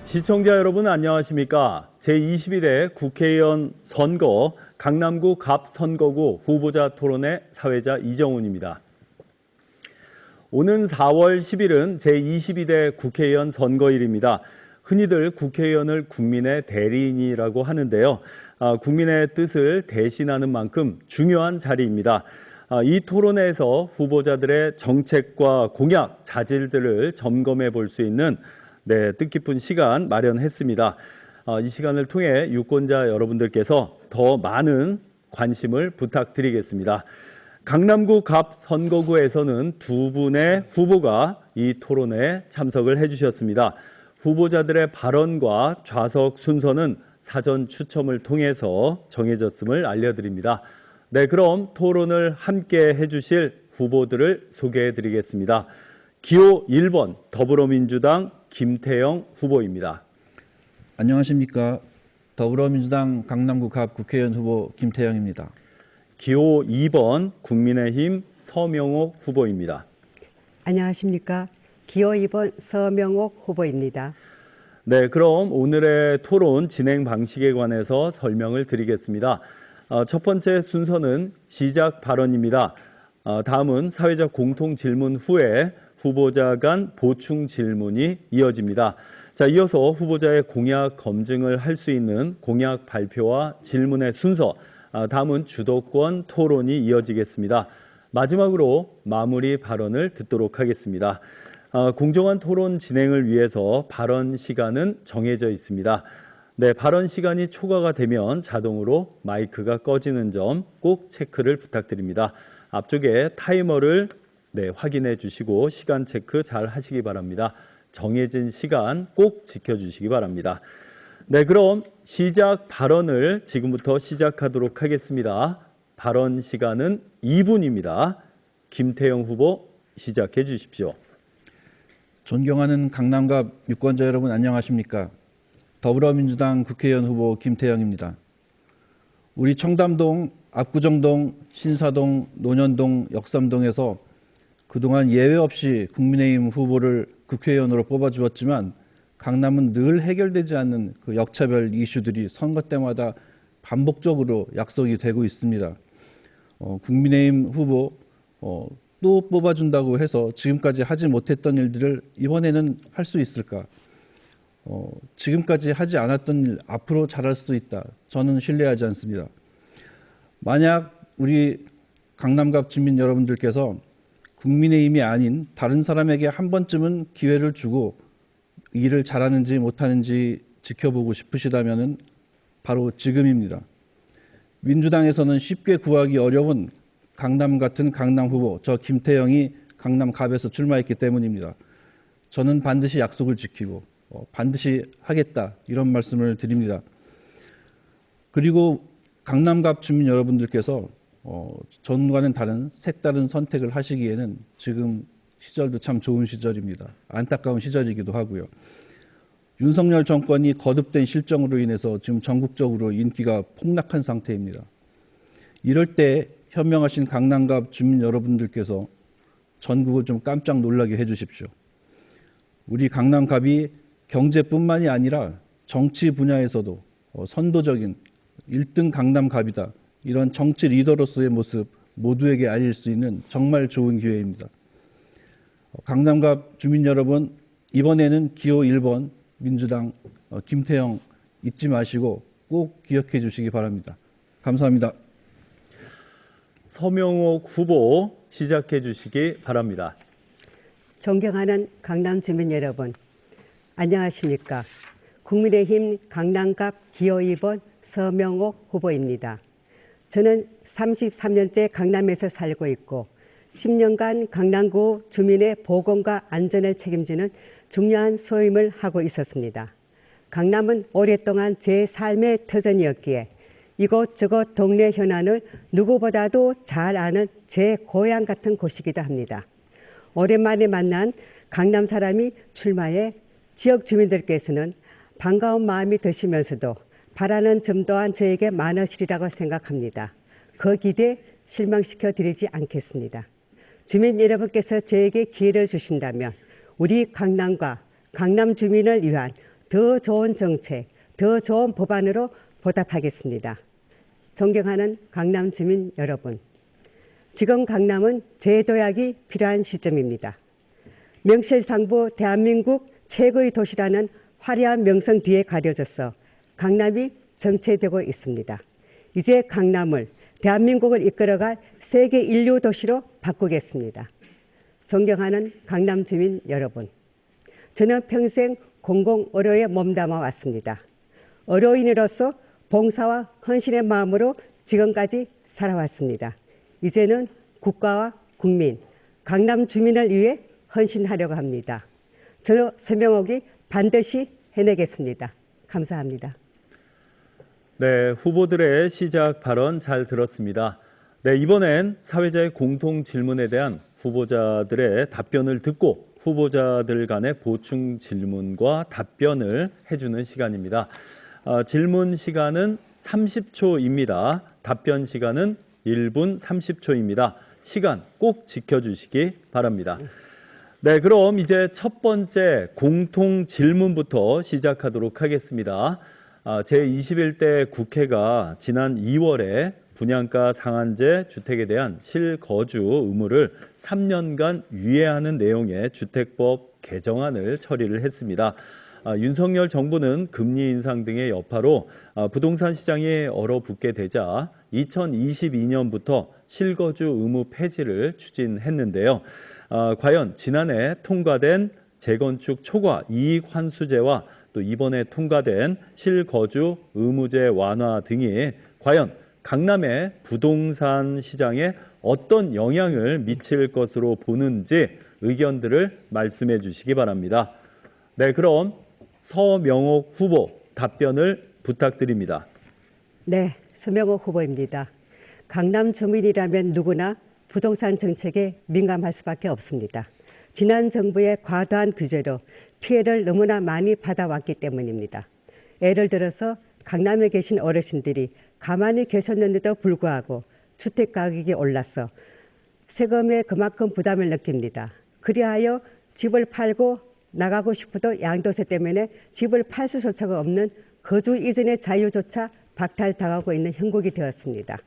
시청자 여러분 안녕하십니까? 제22대 국회의원 선거 강남구 갑선거구 후보자 토론회 사회자 이정훈입니다. 오는 4월 10일은 제22대 국회의원 선거일입니다. 흔히들 국회의원을 국민의 대리인이라고 하는데요. 국민의 뜻을 대신하는 만큼 중요한 자리입니다. 이 토론회에서 후보자들의 정책과 공약, 자질들을 점검해 볼 수 있는 뜻깊은 시간 마련했습니다. 이 시간을 통해 유권자 여러분들께서 더 많은 관심을 부탁드리겠습니다. 강남구 갑 선거구에서는 두 분의 후보가 이 토론회에 참석을 해주셨습니다. 후보자들의 발언과 좌석 순서는 사전 추첨을 통해서 정해졌음을 알려드립니다. 그럼 토론을 함께 해주실 후보들을 소개해드리겠습니다. 기호 1번 더불어민주당 김태형 후보입니다. 안녕하십니까. 더불어민주당 강남구 갑 국회의원 후보 김태형입니다. 기호 2번 국민의힘 서명옥 후보입니다. 안녕하십니까. 기호 2번 서명옥 후보입니다. 그럼 오늘의 토론 진행 방식에 관해서 설명을 드리겠습니다. 첫 번째 순서는 시작 발언입니다. 다음은 사회적 공통 질문 후에 후보자 간 보충 질문이 이어집니다. 이어서 후보자의 공약 검증을 할 수 있는 공약 발표와 질문의 순서, 다음은 주도권 토론이 이어지겠습니다. 마지막으로 마무리 발언을 듣도록 하겠습니다. 공정한 토론 진행을 위해서 발언 시간은 정해져 있습니다. 발언 시간이 초과가 되면 자동으로 마이크가 꺼지는 점 꼭 체크를 부탁드립니다. 앞쪽에 타이머를 확인해 주시고 시간 체크 잘 하시기 바랍니다. 정해진 시간 꼭 지켜주시기 바랍니다. 그럼 시작 발언을 지금부터 시작하도록 하겠습니다. 발언 시간은 2분입니다. 김태형 후보 시작해 주십시오. 존경하는 강남갑 유권자 여러분 안녕하십니까. 더불어민주당 국회의원 후보 김태형입니다. 우리 청담동, 압구정동, 신사동, 논현동, 역삼동에서 그동안 예외 없이 국민의힘 후보를 국회의원으로 뽑아주었지만 강남은 늘 해결되지 않는 그 역차별 이슈들이 선거 때마다 반복적으로 약속이 되고 있습니다. 국민의힘 후보 또 뽑아준다고 해서 지금까지 하지 못했던 일들을 이번에는 할 수 있을까? 지금까지 하지 않았던 일 앞으로 잘할 수 있다. 저는 신뢰하지 않습니다. 만약 우리 강남갑 주민 여러분들께서 국민의힘이 아닌 다른 사람에게 한 번쯤은 기회를 주고 일을 잘하는지 못하는지 지켜보고 싶으시다면 바로 지금입니다. 민주당에서는 쉽게 구하기 어려운 강남 같은 강남 후보, 저 김태형이 강남갑에서 출마했기 때문입니다. 저는 반드시 약속을 지키고 반드시 하겠다 이런 말씀을 드립니다. 그리고 강남갑 주민 여러분들께서 전과는 다른 색다른 선택을 하시기에는 지금 시절도 참 좋은 시절입니다. 안타까운 시절이기도 하고요. 윤석열 정권이 거듭된 실정으로 인해서 지금 전국적으로 인기가 폭락한 상태입니다. 이럴 때 현명하신 강남갑 주민 여러분들께서 전국을 좀 깜짝 놀라게 해주십시오. 우리 강남갑이 경제뿐만이 아니라 정치 분야에서도 선도적인 1등 강남갑이다. 이런 정치 리더로서의 모습 모두에게 알릴 수 있는 정말 좋은 기회입니다. 강남갑 주민 여러분, 이번에는 기호 1번 민주당 김태형 잊지 마시고 꼭 기억해 주시기 바랍니다. 감사합니다. 서명옥 후보 시작해 주시기 바랍니다. 존경하는 강남 주민 여러분, 안녕하십니까. 국민의힘 강남갑 기호 2번 서명옥 후보입니다. 저는 33년째 강남에서 살고 있고 10년간 강남구 주민의 보건과 안전을 책임지는 중요한 소임을 하고 있었습니다. 강남은 오랫동안 제 삶의 터전이었기에 이곳저곳 동네 현안을 누구보다도 잘 아는 제 고향 같은 곳이기도 합니다. 오랜만에 만난 강남 사람이 출마해 지역 주민들께서는 반가운 마음이 드시면서도 바라는 점 또한 저에게 많으시리라고 생각합니다. 그 기대 실망시켜 드리지 않겠습니다. 주민 여러분께서 저에게 기회를 주신다면 우리 강남과 강남 주민을 위한 더 좋은 정책, 더 좋은 법안으로 보답하겠습니다. 존경하는 강남 주민 여러분, 지금 강남은 재도약이 필요한 시점입니다. 명실상부 대한민국 최고의 도시라는 화려한 명성 뒤에 가려져서 강남이 정체되고 있습니다. 이제 강남을 대한민국을 이끌어갈 세계 인류 도시로 바꾸겠습니다. 존경하는 강남 주민 여러분, 저는 평생 공공의료에 몸담아 왔습니다. 의료인으로서 봉사와 헌신의 마음으로 지금까지 살아왔습니다. 이제는 국가와 국민, 강남 주민을 위해 헌신하려고 합니다. 저 서명옥이 반드시 해내겠습니다. 감사합니다. 네, 후보들의 시작 발언 잘 들었습니다. 네, 이번엔 사회자의 공통 질문에 대한 후보자들의 답변을 듣고 후보자들 간의 보충 질문과 답변을 해주는 시간입니다. 질문 시간은 30초입니다. 답변 시간은 1분 30초입니다. 시간 꼭 지켜주시기 바랍니다. 네, 그럼 이제 첫 번째 공통 질문부터 시작하도록 하겠습니다. 제21대 국회가 지난 2월에 분양가 상한제 주택에 대한 실거주 의무를 3년간 유예하는 내용의 주택법 개정안을 처리를 했습니다. 윤석열 정부는 금리 인상 등의 여파로 부동산 시장이 얼어붙게 되자 2022년부터 실거주 의무 폐지를 추진했는데요. 과연 지난해 통과된 재건축 초과 이익 환수제와 또 이번에 통과된 실거주 의무제 완화 등이 과연 강남의 부동산 시장에 어떤 영향을 미칠 것으로 보는지 의견들을 말씀해 주시기 바랍니다. 네, 그럼 서명옥 후보 답변을 부탁드립니다. 네, 서명옥 후보입니다. 강남 주민이라면 누구나 부동산 정책에 민감할 수밖에 없습니다. 지난 정부의 과도한 규제로 피해를 너무나 많이 받아왔기 때문입니다. 예를 들어서 강남에 계신 어르신들이 가만히 계셨는데도 불구하고 주택 가격이 올라서 세금에 그만큼 부담을 느낍니다. 그리하여 집을 팔고 나가고 싶어도 양도세 때문에 집을 팔 수조차가 없는 거주 이전의 자유조차 박탈당하고 있는 형국이 되었습니다.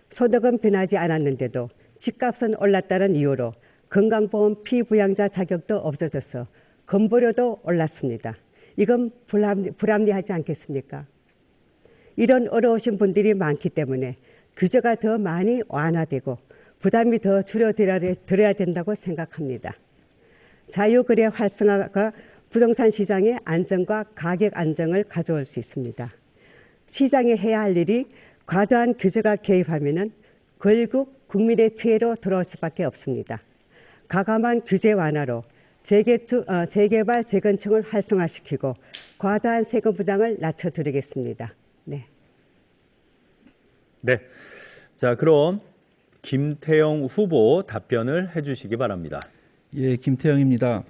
소득은 변하지 않았는데도 집값은 올랐다는 이유로 건강보험 피부양자 자격도 없어져서 건보료도 올랐습니다. 이건 불합리하지 않겠습니까? 이런 어려우신 분들이 많기 때문에 규제가 더 많이 완화되고 부담이 더 줄여들어야 된다고 생각합니다. 자유거래 활성화가 부동산 시장의 안정과 가격 안정을 가져올 수 있습니다. 시장이 해야 할 일이 과도한 규제가 개입하면 결국 국민의 피해로 돌아올 수밖에 없습니다. 가감한 규제 완화로 재개발, 재건축을 활성화시키고 과다한 세금 부담을 낮춰드리겠습니다. 네. 네, 자 그럼 김태형 후보 답변을 해주시기 바랍니다. 예, 김태형입니다.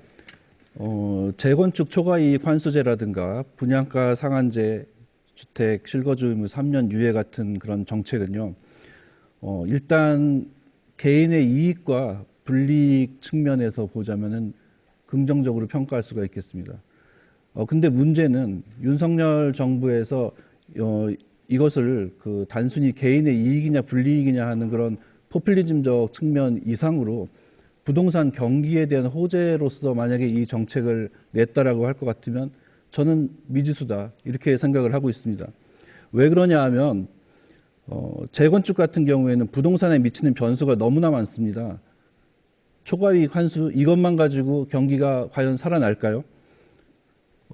재건축 초과이익 환수제라든가 분양가 상한제, 주택 실거주 의무 3년 유예 같은 그런 정책은요. 일단 개인의 이익과 불이익 측면에서 보자면은 긍정적으로 평가할 수가 있겠습니다. 근데 문제는 윤석열 정부에서 이것을 그 단순히 개인의 이익이냐 불이익이냐 하는 그런 포퓰리즘적 측면 이상으로 부동산 경기에 대한 호재로서 만약에 이 정책을 냈다라고 할 것 같으면 저는 미지수다 이렇게 생각을 하고 있습니다. 왜 그러냐 하면 재건축 같은 경우에는 부동산에 미치는 변수가 너무나 많습니다. 초과이익 환수 이것만 가지고 경기가 과연 살아날까요?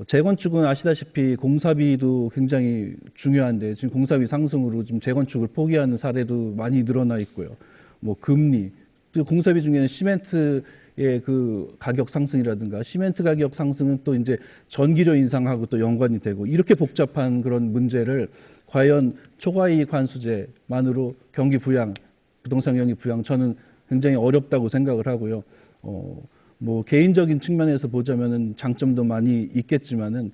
재건축은 아시다시피 공사비도 굉장히 중요한데 지금 공사비 상승으로 지금 재건축을 포기하는 사례도 많이 늘어나 있고요. 뭐 금리, 또 공사비 중에는 시멘트의 그 가격 상승이라든가 시멘트 가격 상승은 또 이제 전기료 인상하고 또 연관이 되고 이렇게 복잡한 그런 문제를 과연 초과이익 환수제만으로 경기 부양, 부동산 경기 부양 저는 굉장히 어렵다고 생각을 하고요. 뭐 개인적인 측면에서 보자면은 장점도 많이 있겠지만은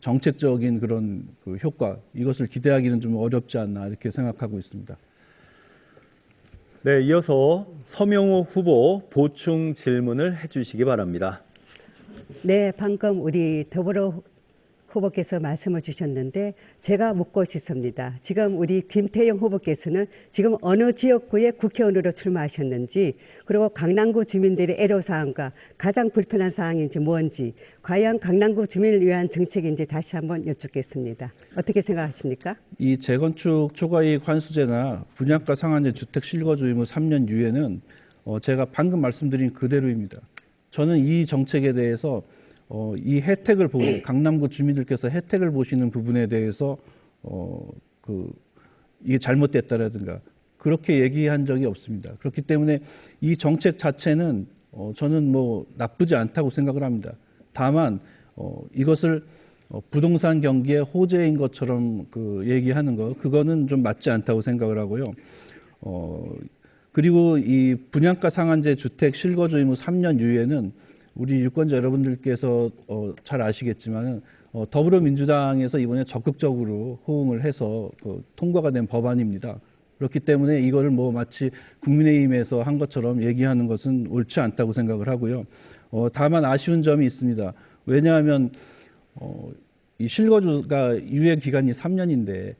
정책적인 그런 그 효과 이것을 기대하기는 좀 어렵지 않나 이렇게 생각하고 있습니다. 네, 이어서 서명옥 후보 보충 질문을 해주시기 바랍니다. 네, 방금 우리 후보께서 말씀을 주셨는데 제가 묻고 싶습니다. 지금 우리 김태형 후보께서는 지금 어느 지역구에 국회의원으로 출마하셨는지, 그리고 강남구 주민들의 애로사항과 가장 불편한 사항인지 뭔지, 과연 강남구 주민을 위한 정책인지 다시 한번 여쭙겠습니다. 어떻게 생각하십니까? 이 재건축 초과이익 환수제나 분양가 상한제 주택 실거주 의무 3년 유예는 제가 방금 말씀드린 그대로입니다. 저는 이 정책에 대해서 이 혜택을 보고 강남구 주민들께서 혜택을 보시는 부분에 대해서 이게 잘못됐다라든가 그렇게 얘기한 적이 없습니다. 그렇기 때문에 이 정책 자체는 저는 뭐 나쁘지 않다고 생각을 합니다. 다만 이것을 부동산 경기의 호재인 것처럼 얘기하는 거, 그거는 좀 맞지 않다고 생각을 하고요. 그리고 이 분양가 상한제 주택 실거주 의무 3년 유예는 우리 유권자 여러분들께서 잘 아시겠지만 더불어민주당에서 이번에 적극적으로 호응을 해서 통과가 된 법안입니다. 그렇기 때문에 이거를 뭐 마치 국민의힘에서 한 것처럼 얘기하는 것은 옳지 않다고 생각을 하고요. 다만 아쉬운 점이 있습니다. 왜냐하면 이 실거주가 유예 기간이 3년인데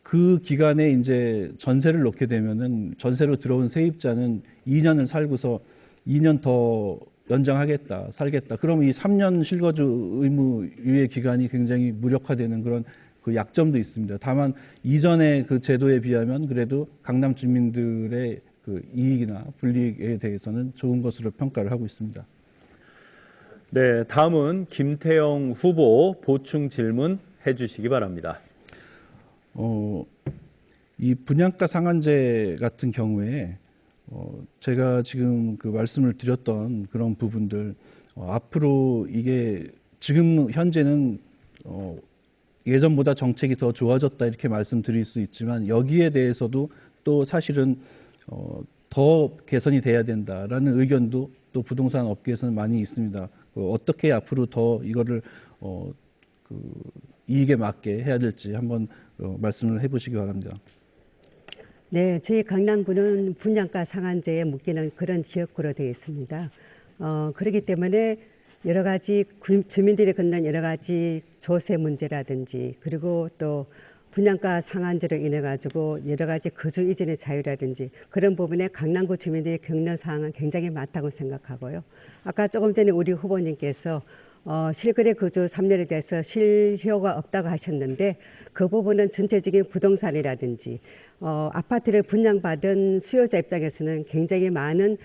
그 기간에 이제 전세를 놓게 되면은 전세로 들어온 세입자는 2년을 살고서 2년 더 연장하겠다, 살겠다. 그러면 이 3년 실거주 의무 유예 기간이 굉장히 무력화되는 그런 그 약점도 있습니다. 다만 이전의 그 제도에 비하면 그래도 강남 주민들의 그 이익이나 불이익에 대해서는 좋은 것으로 평가를 하고 있습니다. 네, 다음은 김태형 후보 보충 질문 해주시기 바랍니다. 이 분양가 상한제 같은 경우에 제가 지금 그 말씀을 드렸던 그런 부분들 앞으로 이게 지금 현재는 예전보다 정책이 더 좋아졌다 이렇게 말씀드릴 수 있지만 여기에 대해서도 또 사실은 더 개선이 돼야 된다라는 의견도 또 부동산 업계에서는 많이 있습니다. 어떻게 앞으로 더 이거를 이익에 맞게 해야 될지 한번 말씀을 해보시기 바랍니다. 네, 저희 강남구는 분양가 상한제에 묶이는 그런 지역구로 되어 있습니다. 그렇기 때문에 여러 가지 주민들이 겪는 여러 가지 조세 문제라든지, 그리고 또 분양가 상한제로 인해 가지고 여러 가지 거주 이전의 자유라든지 그런 부분에 강남구 주민들이 겪는 사항은 굉장히 많다고 생각하고요. 아까 조금 전에 우리 후보님께서 실거래 거주 3년에 대해서 실효가 없다고 하셨는데 그 부분은 전체적인 부동산이라든지 아파트를 분양받은 수요자 입장에서는 굉장히 많은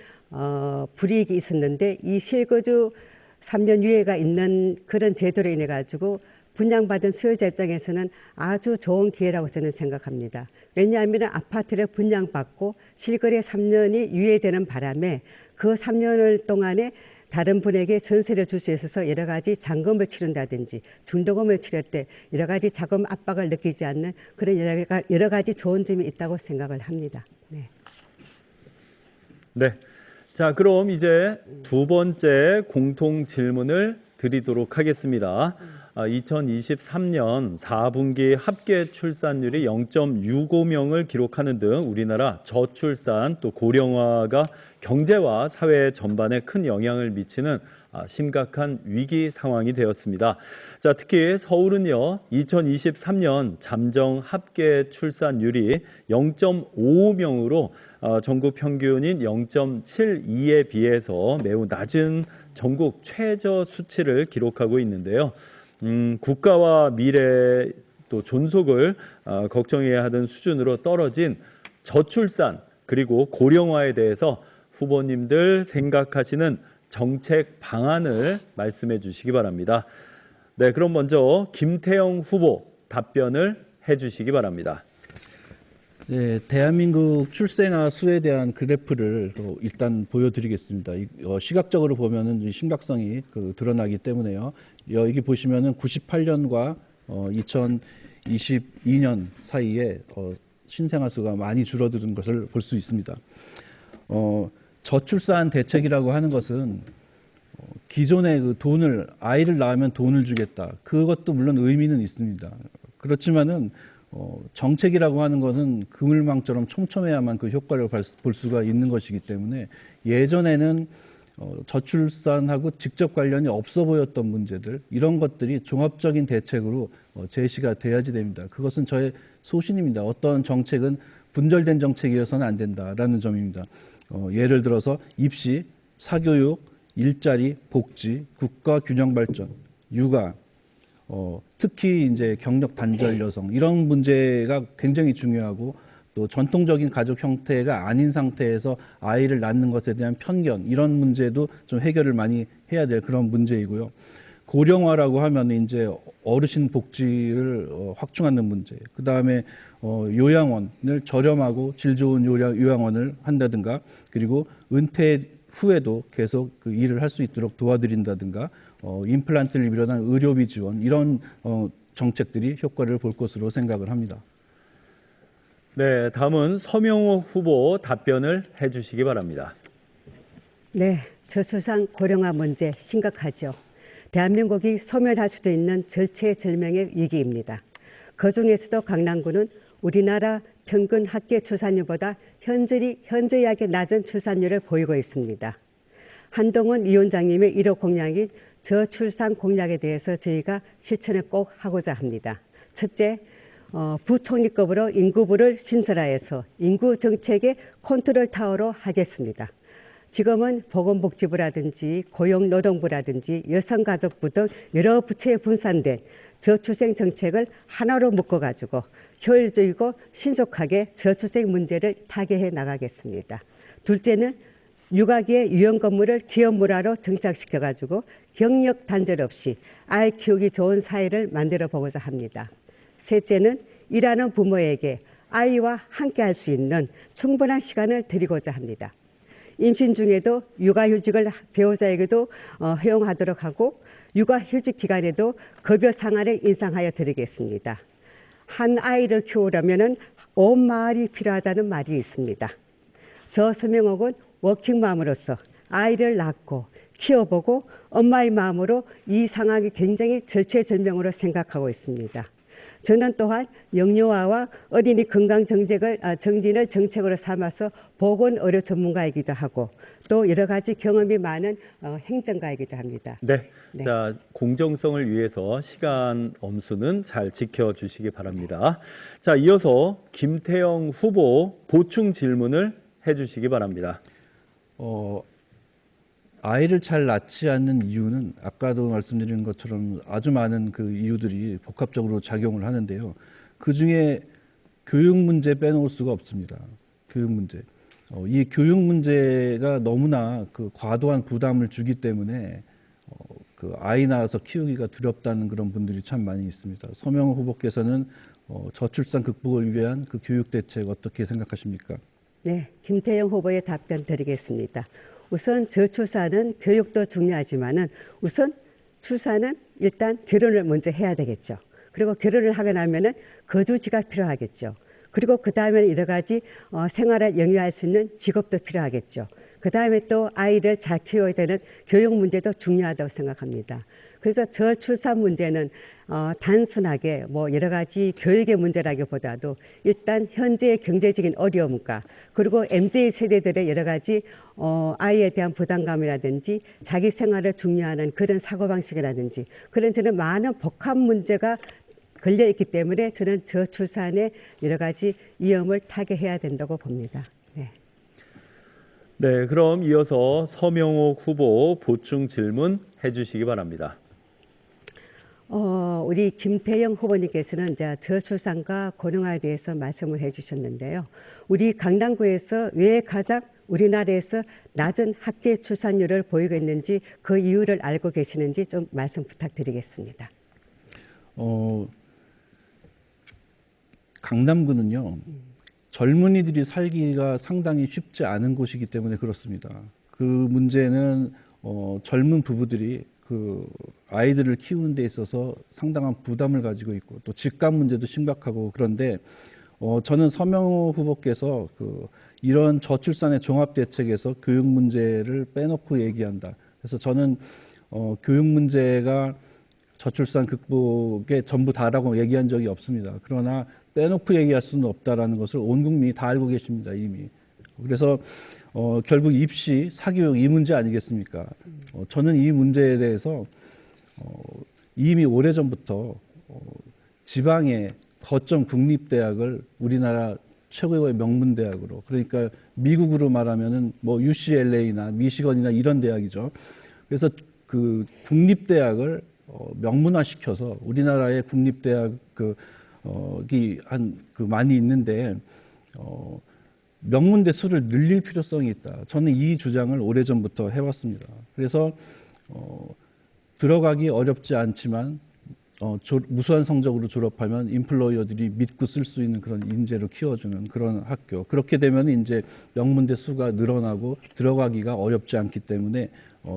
불이익이 있었는데 이 실거주 3년 유예가 있는 그런 제도로 인해 가지고 분양받은 수요자 입장에서는 아주 좋은 기회라고 저는 생각합니다. 왜냐하면 아파트를 분양받고 실거래 3년이 유예되는 바람에 그 3년을 동안에 다른 분에게 전세를 줄 수 있어서 여러 가지 잔금을 치른다든지 중도금을 치를 때 여러 가지 자금 압박을 느끼지 않는 그런 여러 가지 좋은 점이 있다고 생각을 합니다. 네. 네. 자, 그럼 이제 두 번째 공통 질문을 드리도록 하겠습니다. 2023년 4분기 합계 출산율이 0.65명을 기록하는 등 우리나라 저출산 또 고령화가 경제와 사회 전반에 큰 영향을 미치는 심각한 위기 상황이 되었습니다. 자, 특히 서울은요, 2023년 잠정 합계 출산율이 0.55명으로 전국 평균인 0.72에 비해서 매우 낮은 전국 최저 수치를 기록하고 있는데요. 국가와 미래 또 존속을 걱정해야 하는 수준으로 떨어진 저출산 그리고 고령화에 대해서 후보님들 생각하시는 정책 방안을 말씀해 주시기 바랍니다. 네, 그럼 먼저 김태형 후보 답변을 해 주시기 바랍니다. 네, 대한민국 출생아 수에 대한 그래프를 일단 보여드리겠습니다. 시각적으로 보면은 심각성이 드러나기 때문에요. 여기 보시면은 98년과 2022년 사이에 신생아 수가 많이 줄어드는 것을 볼 수 있습니다. 저출산 대책이라고 하는 것은 기존의 그 돈을 아이를 낳으면 돈을 주겠다. 그것도 물론 의미는 있습니다. 그렇지만은 정책이라고 하는 것은 그물망처럼 촘촘해야만 그 효과를 볼 수가 있는 것이기 때문에 예전에는 저출산하고 직접 관련이 없어 보였던 문제들 이런 것들이 종합적인 대책으로 제시가 돼야지 됩니다. 그것은 저의 소신입니다. 어떤 정책은 분절된 정책이어서는 안 된다라는 점입니다. 예를 들어서 입시, 사교육, 일자리, 복지, 국가 균형 발전, 육아, 특히 이제 경력 단절 여성 이런 문제가 굉장히 중요하고 또 전통적인 가족 형태가 아닌 상태에서 아이를 낳는 것에 대한 편견 이런 문제도 좀 해결을 많이 해야 될 그런 문제이고요. 고령화라고 하면 이제 어르신 복지를 확충하는 문제. 그 다음에 요양원을 저렴하고 질 좋은 요양원을 한다든가, 그리고 은퇴 후에도 계속 그 일을 할 수 있도록 도와드린다든가, 임플란트를 비롯한 의료비 지원 이런 정책들이 효과를 볼 것으로 생각을 합니다. 네, 다음은 서명호 후보 답변을 해주시기 바랍니다. 네, 저출산 고령화 문제 심각하죠. 대한민국이 소멸할 수도 있는 절체절명의 위기입니다. 그중에서도 강남구는 우리나라 평균 합계 출산율보다 현저하게 낮은 출산율을 보이고 있습니다. 한동훈 위원장님의 1호 공약인 저출산 공약에 대해서 저희가 실천을 꼭 하고자 합니다. 첫째, 부총리급으로 인구부를 신설하여서 인구 정책의 컨트롤 타워로 하겠습니다. 지금은 보건복지부라든지 고용노동부라든지 여성가족부 등 여러 부처에 분산된 저출생 정책을 하나로 묶어가지고 효율적이고 신속하게 저출생 문제를 타개해 나가겠습니다. 둘째는 육아기의 유형 건물을 기업 문화로 정착시켜가지고 경력 단절 없이 아이 키우기 좋은 사회를 만들어 보고자 합니다. 셋째는 일하는 부모에게 아이와 함께 할 수 있는 충분한 시간을 드리고자 합니다. 임신 중에도 육아휴직을 배우자에게도 허용하도록 하고 육아휴직 기간에도 급여 상한을 인상하여 드리겠습니다. 한 아이를 키우려면 온 마을이 필요하다는 말이 있습니다. 저 서명옥은 워킹맘으로서 아이를 낳고 키워보고 엄마의 마음으로 이 상황이 굉장히 절체절명으로 생각하고 있습니다. 저는 또한 영유아와 어린이 건강 정진을 정책으로 삼아서 보건의료 전문가이기도 하고 또 여러 가지 경험이 많은 행정가이기도 합니다. 네. 네. 자, 공정성을 위해서 시간 엄수는 잘 지켜주시기 바랍니다. 자, 이어서 김태형 후보 보충 질문을 해주시기 바랍니다. 아이를 잘 낳지 않는 이유는 아까도 말씀드린 것처럼 아주 많은 그 이유들이 복합적으로 작용을 하는데요. 그 중에 교육 문제 빼놓을 수가 없습니다. 교육 문제. 이 교육 문제가 너무나 그 과도한 부담을 주기 때문에 그 아이 낳아서 키우기가 두렵다는 그런 분들이 참 많이 있습니다. 서명호 후보께서는 저출산 극복을 위한 그 교육 대책 어떻게 생각하십니까? 네, 김태형 후보의 답변 드리겠습니다. 우선 저출산은 교육도 중요하지만은 우선 출산은 일단 결혼을 먼저 해야 되겠죠. 그리고 결혼을 하고 나면은 거주지가 필요하겠죠. 그리고 그 다음에는 여러 가지 생활을 영위할 수 있는 직업도 필요하겠죠. 그 다음에 또 아이를 잘 키워야 되는 교육 문제도 중요하다고 생각합니다. 그래서 저출산 문제는 단순하게 뭐 여러 가지 교육의 문제라기보다도 일단 현재의 경제적인 어려움과 그리고 MZ 세대들의 여러 가지 아이에 대한 부담감이라든지 자기 생활을 중요하는 그런 사고방식이라든지 그런 저는 많은 복합 문제가 걸려 있기 때문에 저는 저출산의 여러 가지 위험을 타개해야 된다고 봅니다. 네. 네, 그럼 이어서 서명옥 후보 보충 질문 해주시기 바랍니다. 우리 김태형 후보님께서는 이제 저출산과 고령화에 대해서 말씀을 해주셨는데요. 우리 강남구에서 왜 가장 우리나라에서 낮은 합계 출산율을 보이고 있는지 그 이유를 알고 계시는지 좀 말씀 부탁드리겠습니다. 강남구는요. 젊은이들이 살기가 상당히 쉽지 않은 곳이기 때문에 그렇습니다. 그 문제는 젊은 부부들이 그 아이들을 키우는 데 있어서 상당한 부담을 가지고 있고 또 집값 문제도 심각하고 그런데 저는 서명호 후보께서 이런 저출산의 종합 대책에서 교육 문제를 빼놓고 얘기한다. 그래서 저는 교육 문제가 저출산 극복의 전부 다라고 얘기한 적이 없습니다. 그러나 빼놓고 얘기할 수는 없다라는 것을 온 국민이 다 알고 계십니다. 이미 그래서 결국 입시, 사교육 이 문제 아니겠습니까? 저는 이 문제에 대해서 이미 오래전부터 지방의 거점 국립대학을 우리나라 최고의 명문대학으로, 그러니까 미국으로 말하면은 뭐 UCLA나 미시건이나 이런 대학이죠. 그래서 그 국립대학을 명문화시켜서 우리나라의 국립대학 많이 있는데 명문대 수를 늘릴 필요성이 있다. 저는 이 주장을 오래전부터 해왔습니다. 그래서 들어가기 어렵지 않지만 무수한 성적으로 졸업하면 인플로이어들이 믿고 쓸 수 있는 그런 인재로 키워주는 그런 학교. 그렇게 되면 이제 명문대 수가 늘어나고 들어가기가 어렵지 않기 때문에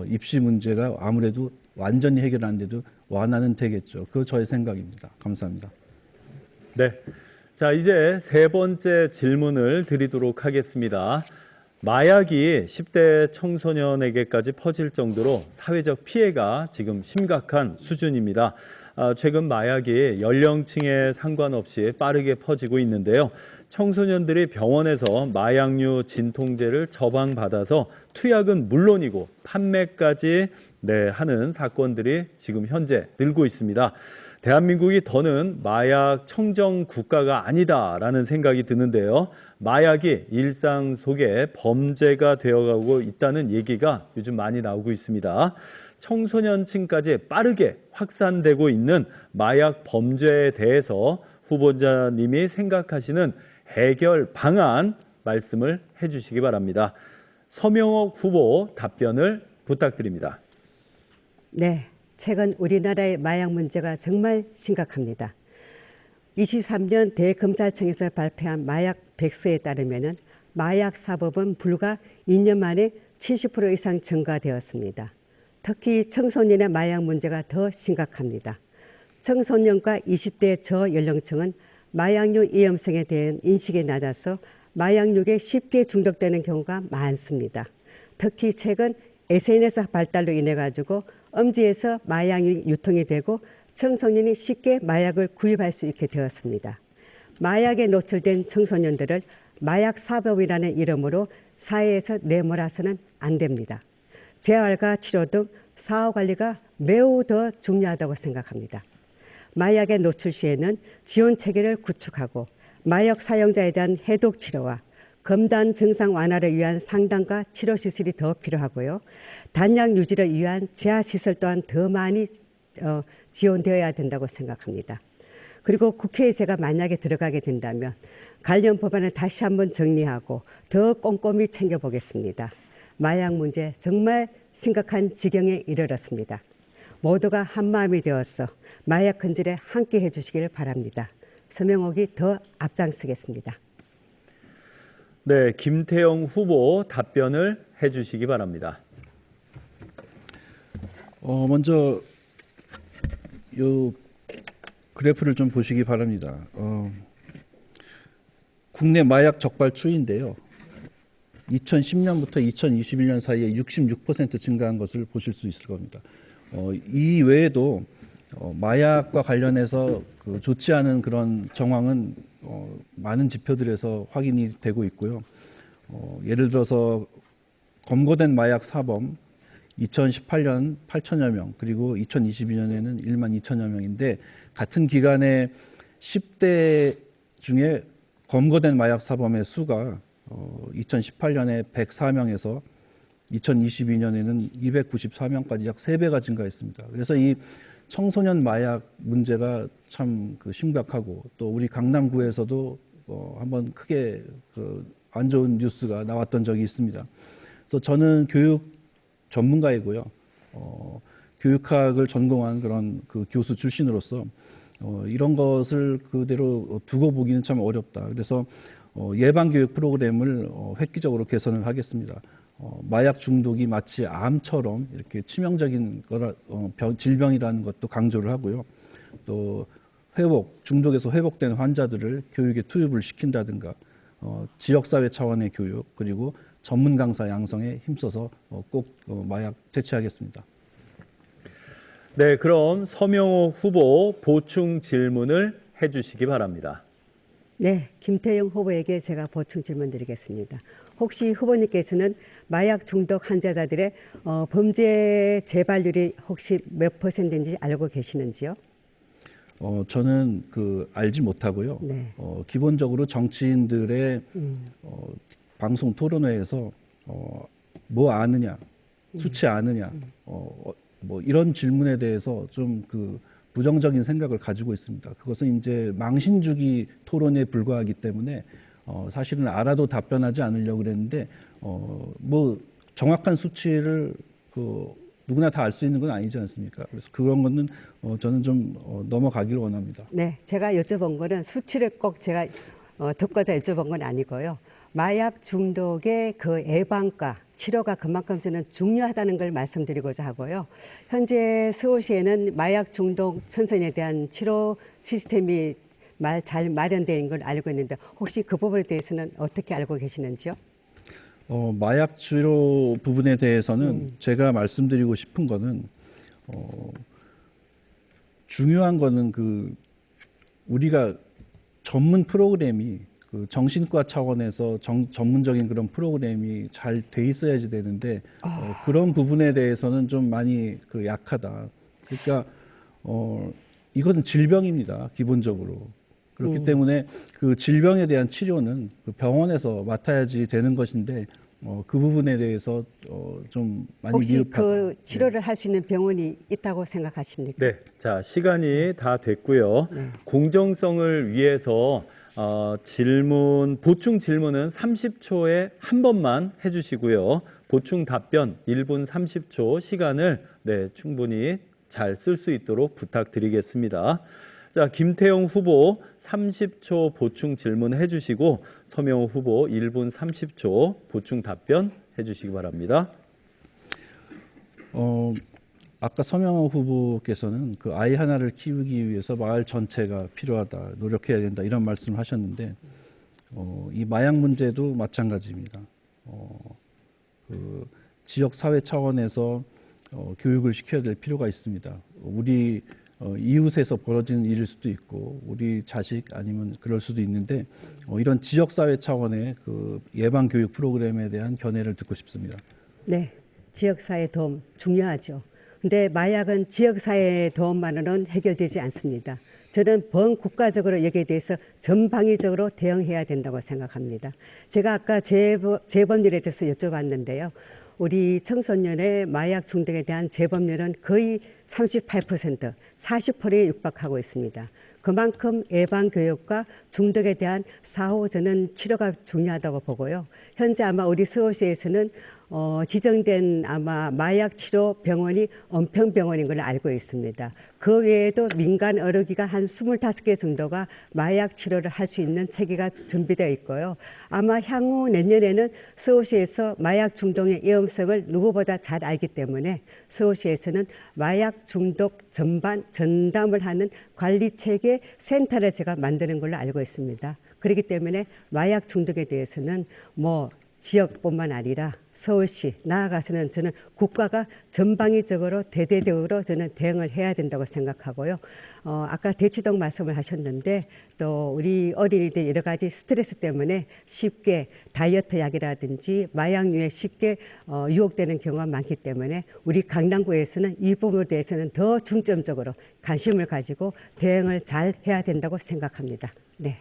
입시 문제가 아무래도 완전히 해결 안 돼도 완화는 되겠죠. 그거 저의 생각입니다. 감사합니다. 네. 자, 이제 세 번째 질문을 드리도록 하겠습니다. 마약이 10대 청소년에게까지 퍼질 정도로 사회적 피해가 지금 심각한 수준입니다. 최근 마약이 연령층에 상관없이 빠르게 퍼지고 있는데요. 청소년들이 병원에서 마약류 진통제를 처방받아서 투약은 물론이고 판매까지 하는 사건들이 지금 현재 늘고 있습니다. 대한민국이 더는 마약 청정 국가가 아니다라는 생각이 드는데요. 마약이 일상 속에 범죄가 되어가고 있다는 얘기가 요즘 많이 나오고 있습니다. 청소년층까지 빠르게 확산되고 있는 마약 범죄에 대해서 후보자님이 생각하시는 해결 방안 말씀을 해주시기 바랍니다. 서명옥 후보 답변을 부탁드립니다. 네, 최근 우리나라의 마약 문제가 정말 심각합니다. 23년 대검찰청에서 발표한 마약 백서에 따르면 마약 사법은 불과 2년 만에 70% 이상 증가되었습니다. 특히 청소년의 마약 문제가 더 심각합니다. 청소년과 20대 저연령층은 마약류 위험성에 대한 인식이 낮아서 마약류에 쉽게 중독되는 경우가 많습니다. 특히 최근 SNS 발달로 인해 가지고 음지에서 마약이 유통이 되고 청소년이 쉽게 마약을 구입할 수 있게 되었습니다. 마약에 노출된 청소년들을 마약 사범이라는 이름으로 사회에서 내몰아서는 안 됩니다. 재활과 치료 등 사후 관리가 매우 더 중요하다고 생각합니다. 마약에 노출 시에는 지원 체계를 구축하고 마약 사용자에 대한 해독 치료와 검단 증상 완화를 위한 상담과 치료 시설이 더 필요하고요. 단약 유지를 위한 재활 시설 또한 더 많이 지원되어야 된다고 생각합니다. 그리고 국회에 제가 만약에 들어가게 된다면 관련 법안을 다시 한번 정리하고 더 꼼꼼히 챙겨보겠습니다. 마약 문제 정말 심각한 지경에 이르렀습니다. 모두가 한마음이 되어서 마약 근절에 함께 해주시길 바랍니다. 서명옥이 더 앞장서겠습니다. 네, 김태영 후보 답변을 해주시기 바랍니다. 먼저 요 그래프를 좀 보시기 바랍니다. 국내 마약 적발 추이인데요. 2010년부터 2021년 사이에 66% 증가한 것을 보실 수 있을 겁니다. 이 외에도 마약과 관련해서 좋지 않은 그런 정황은 많은 지표들에서 확인이 되고 있고요. 예를 들어서 검거된 마약 사범 2018년 8천여 명, 그리고 2022년에는 1만 2천여 명인데 같은 기간에 10대 중에 검거된 마약 사범의 수가 2018년에 104명에서 2022년에는 294명까지 약 3배가 증가했습니다. 그래서 이 청소년 마약 문제가 참 심각하고, 또 우리 강남구에서도 한번 크게 안 좋은 뉴스가 나왔던 적이 있습니다. 그래서 저는 교육 전문가이고요. 교육학을 전공한 그런 교수 출신으로서 이런 것을 그대로 두고 보기는 참 어렵다. 그래서 예방교육 프로그램을 획기적으로 개선을 하겠습니다. 마약 중독이 마치 암처럼 이렇게 치명적인 질병이라는 것도 강조를 하고요. 또 중독에서 회복된 환자들을 교육에 투입을 시킨다든가 지역사회 차원의 교육, 그리고 전문 강사 양성에 힘써서 꼭 마약 퇴치하겠습니다. 네, 그럼 서명옥 후보 보충 질문을 해주시기 바랍니다. 네, 김태영 후보에게 제가 보충 질문 드리겠습니다. 혹시 후보님께서는 마약 중독 환자자들의 범죄 재발률이 혹시 몇 %인지 알고 계시는지요? 저는 알지 못하고요. 네. 기본적으로 정치인들의 방송 토론회에서 뭐 아느냐, 수치 아느냐, 뭐 이런 질문에 대해서 좀 부정적인 생각을 가지고 있습니다. 그것은 이제 망신주기 토론에 불과하기 때문에 사실은 알아도 답변하지 않으려고 그랬는데 뭐 정확한 수치를 누구나 다 알 수 있는 건 아니지 않습니까? 그래서 그런 거는 저는 좀 넘어가기를 원합니다. 네, 제가 여쭤본 거는 수치를 꼭 제가 듣고자 여쭤본 건 아니고요. 마약 중독의 그 예방과 치료가 그만큼 저는 중요하다는 걸 말씀드리고자 하고요. 현재 서울시에는 마약 중독 청소년에 대한 치료 시스템이 잘 마련되어 있는 걸 알고 있는데 혹시 그 부분에 대해서는 어떻게 알고 계시는지요? 마약 치료 부분에 대해서는 제가 말씀드리고 싶은 거는 중요한 거는 우리가 전문 프로그램이 정신과 차원에서 전문적인 그런 프로그램이 잘 돼 있어야지 되는데 그런 부분에 대해서는 좀 많이 약하다. 그러니까 이건 질병입니다. 기본적으로. 그렇기 때문에 그 질병에 대한 치료는 병원에서 맡아야지 되는 것인데 그 부분에 대해서 좀 많이 혹시 미흡하다. 그 치료를 할 수 있는 병원이 있다고 생각하십니까? 네, 자 시간이 다 됐고요. 공정성을 위해서 보충 질문은 30초에 한 번만 해주시고요. 보충 답변 1분 30초 시간을 충분히 잘 쓸 수 있도록 부탁드리겠습니다. 자, 김태용 후보 30초 보충 질문 해주시고 서명호 후보 1분 30초 보충 답변 해주시기 바랍니다. 아까 서명호 후보께서는 아이 하나를 키우기 위해서 마을 전체가 필요하다, 노력해야 된다 이런 말씀을 하셨는데 이 마약 문제도 마찬가지입니다. 지역 사회 차원에서 교육을 시켜야 될 필요가 있습니다. 우리 이웃에서 벌어지는 일일 수도 있고 우리 자식 아니면 그럴 수도 있는데 이런 지역 사회 차원의 예방 교육 프로그램에 대한 견해를 듣고 싶습니다. 네, 지역사회 도움 중요하죠. 근데 마약은 지역사회 도움만으로는 해결되지 않습니다. 저는 범국가적으로 여기에 대해서 전방위적으로 대응해야 된다고 생각합니다. 제가 아까 재범률에 대해서 여쭤봤는데요. 우리 청소년의 마약 중독에 대한 재범률은 거의 38%, 40%에 육박하고 있습니다. 그만큼 예방교육과 중독에 대한 사후 저는 치료가 중요하다고 보고요. 현재 아마 우리 서울시에서는 지정된 아마 마약 치료 병원이 은평병원인 걸로 알고 있습니다. 그 외에도 민간 의료기관 한 25개 정도가 마약 치료를 할 수 있는 체계가 준비되어 있고요. 아마 향후 내년에는 서울시에서 마약 중독의 위험성을 누구보다 잘 알기 때문에 서울시에서는 마약 중독 전반 전담을 하는 관리체계 센터를 제가 만드는 걸로 알고 있습니다. 그렇기 때문에 마약 중독에 대해서는 지역뿐만 아니라 서울시 나아가서는 저는 국가가 전방위적으로 대대적으로 저는 대응을 해야 된다고 생각하고요. 아까 대치동 말씀을 하셨는데 또 우리 어린이들 여러 가지 스트레스 때문에 쉽게 다이어트 약이라든지 마약류에 쉽게 유혹되는 경우가 많기 때문에 우리 강남구에서는 이 부분에 대해서는 더 중점적으로 관심을 가지고 대응을 잘 해야 된다고 생각합니다. 네.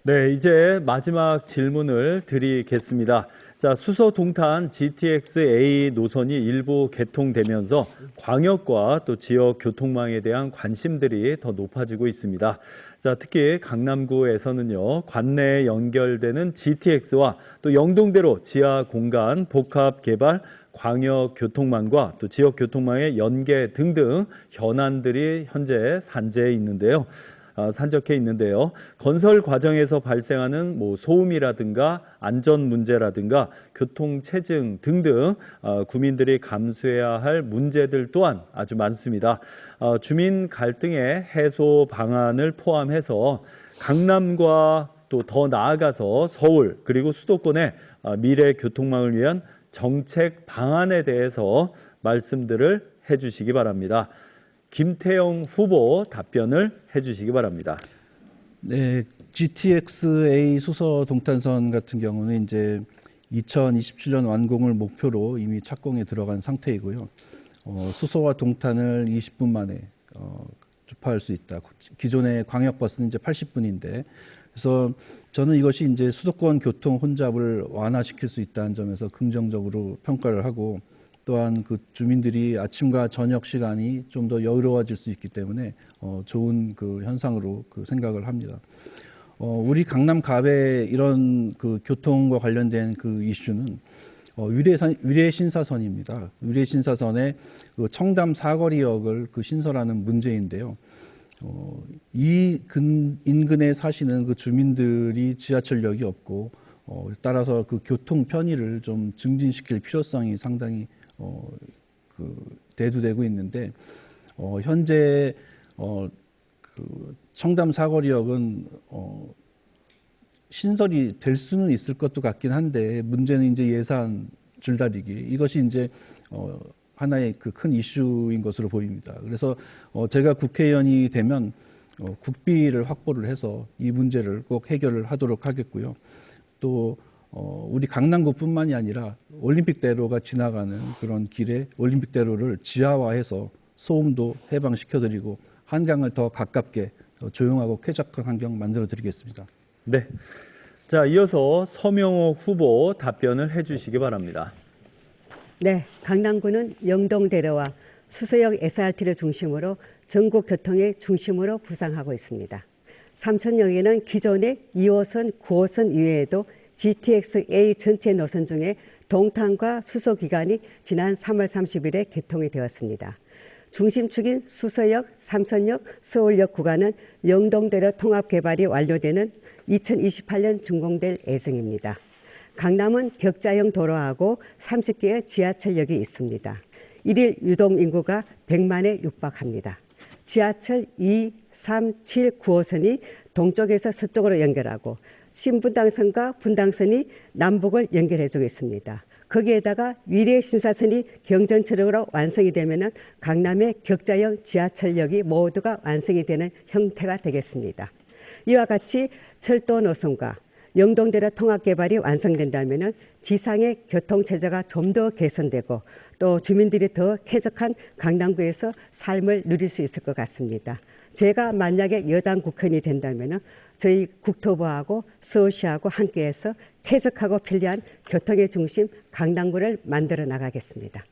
네, 이제 마지막 질문을 드리겠습니다. 자, 수서 동탄 GTX-A 노선이 일부 개통되면서 광역과 또 지역 교통망에 대한 관심들이 더 높아지고 있습니다. 자, 특히 강남구에서는요, 관내에 연결되는 GTX와 또 영동대로 지하 공간 복합 개발, 광역 교통망과 또 지역 교통망의 연계 등등 현안들이 현재 산적해 있는데요. 건설 과정에서 발생하는 소음이라든가 안전 문제라든가 교통 체증 등등 구민들이 감수해야 할 문제들 또한 아주 많습니다. 주민 갈등의 해소 방안을 포함해서 강남과 또 더 나아가서 서울 그리고 수도권의 미래 교통망을 위한 정책 방안에 대해서 말씀들을 해주시기 바랍니다. 김태용 후보 답변을 해주시기 바랍니다. 네, GTX-A 수서 동탄선 같은 경우는 이제 2027년 완공을 목표로 이미 착공에 들어간 상태이고요. 수소와 동탄을 20분 만에 주파할 수 있다. 기존의 광역버스는 이제 80분인데, 그래서 저는 이것이 이제 수도권 교통 혼잡을 완화시킬 수 있다는 점에서 긍정적으로 평가를 하고, 또한 그 주민들이 아침과 저녁 시간이 좀 더 여유로워질 수 있기 때문에 좋은 그 현상으로 그 생각을 합니다. 우리 강남 갑의 이런 그 교통과 관련된 그 이슈는 위례 신사선입니다. 위례 신사선의 그 청담 사거리역을 그 신설하는 문제인데요. 이 인근에 사시는 그 주민들이 지하철역이 없고, 따라서 그 교통 편의를 좀 증진시킬 필요성이 상당히 대두되고 있는데, 현재 그 청담 사거리역은 신설이 될 수는 있을 것도 같긴 한데, 문제는 이제 예산 줄다리기, 이것이 이제 하나의 그 큰 이슈인 것으로 보입니다. 그래서 제가 국회의원이 되면 국비를 확보를 해서 이 문제를 꼭 해결을 하도록 하겠고요. 또 우리 강남구뿐만이 아니라 올림픽대로가 지나가는 그런 길에 올림픽대로를 지하화해서 소음도 해방시켜드리고 한강을 더 가깝게 조용하고 쾌적한 환경 만들어드리겠습니다. 네. 자, 이어서 서명호 후보 답변을 해주시기 바랍니다. 네, 강남구는 영동대로와 수서역 SRT를 중심으로 전국 교통의 중심으로 부상하고 있습니다. 삼천역에는 기존의 2호선, 9호선 이외에도 GTX-A 전체 노선 중에 동탄과 수서 기간이 지난 3월 30일에 개통이 되었습니다. 중심축인 수서역, 삼선역, 서울역 구간은 영동대로 통합 개발이 완료되는 2028년 준공될 예정입니다. 강남은 격자형 도로하고 30개의 지하철역이 있습니다. 일일 유동 인구가 100만에 육박합니다. 지하철 2, 3, 7, 9호선이 동쪽에서 서쪽으로 연결하고 신분당선과 분당선이 남북을 연결해주고 있습니다. 거기에다가 위례 신사선이 경전철역으로 완성이 되면 강남의 격자형 지하철역이 모두가 완성이 되는 형태가 되겠습니다. 이와 같이 철도 노선과 영동대로 통합 개발이 완성된다면 지상의 교통체제가 좀 더 개선되고 또 주민들이 더 쾌적한 강남구에서 삶을 누릴 수 있을 것 같습니다. 제가 만약에 여당 국회의원이 된다면 저희 국토부하고 서울시하고 함께해서 쾌적하고 편리한 교통의 중심 강남구를 만들어 나가겠습니다.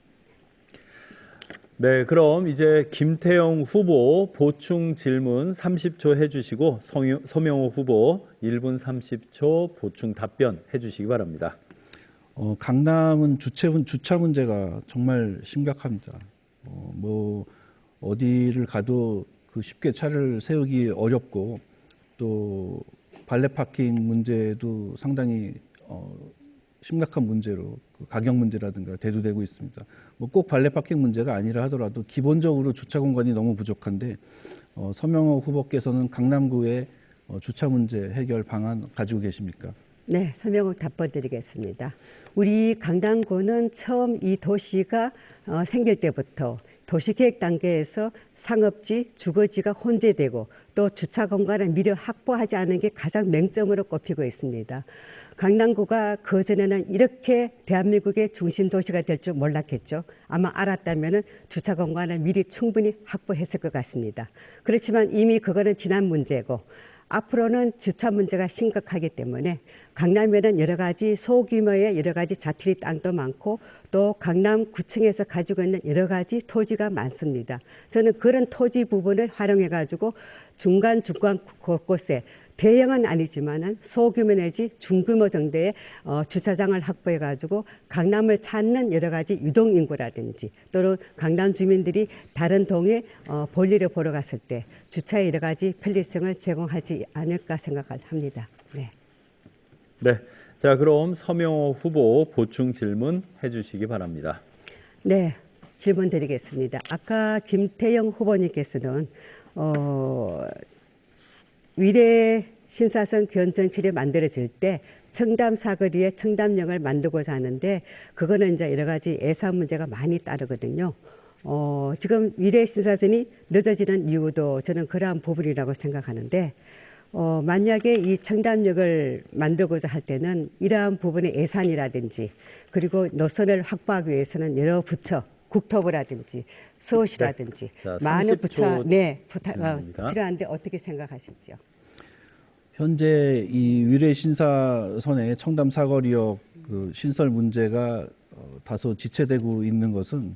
네, 그럼 이제 김태형 후보 보충 질문 30초 해주시고 서명호 후보 1분 30초 보충 답변 해주시기 바랍니다. 강남은 주차 문제가 정말 심각합니다. 어디를 가도 그 쉽게 차를 세우기 어렵고, 또 발레 파킹 문제도 상당히 심각한 문제로 가격 문제라든가 대두되고 있습니다. 꼭 발레 파킹 문제가 아니라 하더라도 기본적으로 주차 공간이 너무 부족한데, 서명호 후보께서는 강남구의 주차 문제 해결 방안 가지고 계십니까? 네, 서명호 답변 드리겠습니다. 우리 강남구는 처음 이 도시가 생길 때부터 도시계획 단계에서 상업지, 주거지가 혼재되고 또 주차 공간을 미리 확보하지 않은 게 가장 맹점으로 꼽히고 있습니다. 강남구가 그전에는 이렇게 대한민국의 중심 도시가 될 줄 몰랐겠죠. 아마 알았다면 주차 공간을 미리 충분히 확보했을 것 같습니다. 그렇지만 이미 그거는 지난 문제고, 앞으로는 주차 문제가 심각하기 때문에 강남에는 여러 가지 소규모의 여러 가지 자투리 땅도 많고 또 강남 구청에서 가지고 있는 여러 가지 토지가 많습니다. 저는 그런 토지 부분을 활용해 가지고 중간 곳곳에 대형은 아니지만은 소규모 내지 중규모 정도의 주차장을 확보해 가지고 강남을 찾는 여러 가지 유동 인구라든지 또는 강남 주민들이 다른 동에 볼일을 보러 갔을 때 주차의 여러 가지 편리성을 제공하지 않을까 생각을 합니다. 네. 네, 자 그럼 서명호 후보 보충 질문 해주시기 바랍니다. 네, 질문 드리겠습니다. 아까 김태형 후보님께서는 위례 신사선 견전철이 만들어질 때 청담 사거리에 청담역을 만들고자 하는데 그거는 이제 여러 가지 예산 문제가 많이 따르거든요. 지금 위례 신사선이 늦어지는 이유도 저는 그러한 부분이라고 생각하는데 만약에 이 청담역을 만들고자 할 때는 이러한 부분의 예산이라든지 그리고 노선을 확보하기 위해서는 여러 부처, 국토부라든지 서울시라든지 자, 많은 30초 부처 질문입니다. 필요한데 어떻게 생각하시죠? 현재 이 위례 신사선의 청담 사거리역 그 신설 문제가 다소 지체되고 있는 것은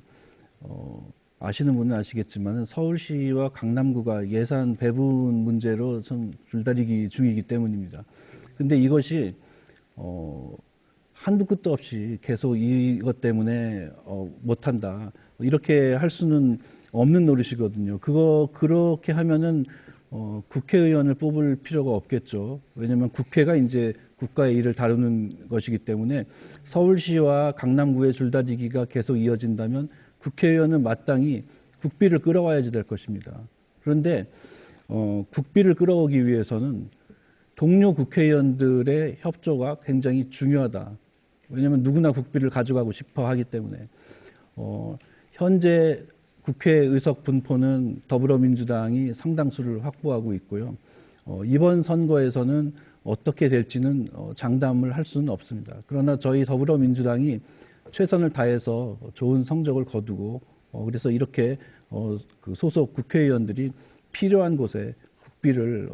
아시는 분은 아시겠지만 서울시와 강남구가 예산 배분 문제로 좀 줄다리기 중이기 때문입니다. 근데 이것이 한두 끝도 없이 계속 이것 때문에 못한다 이렇게 할 수는 없는 노릇이거든요. 그렇게 하면은 국회의원을 뽑을 필요가 없겠죠. 왜냐하면 국회가 이제 국가의 일을 다루는 것이기 때문에 서울시와 강남구의 줄다리기가 계속 이어진다면 국회의원은 마땅히 국비를 끌어와야지 될 것입니다. 그런데 국비를 끌어오기 위해서는 동료 국회의원들의 협조가 굉장히 중요하다. 왜냐하면 누구나 국비를 가져가고 싶어 하기 때문에 현재 국회 의석 분포는 더불어민주당이 상당수를 확보하고 있고요. 이번 선거에서는 어떻게 될지는 장담을 할 수는 없습니다. 그러나 저희 더불어민주당이 최선을 다해서 좋은 성적을 거두고 그래서 이렇게 그 소속 국회의원들이 필요한 곳에 국비를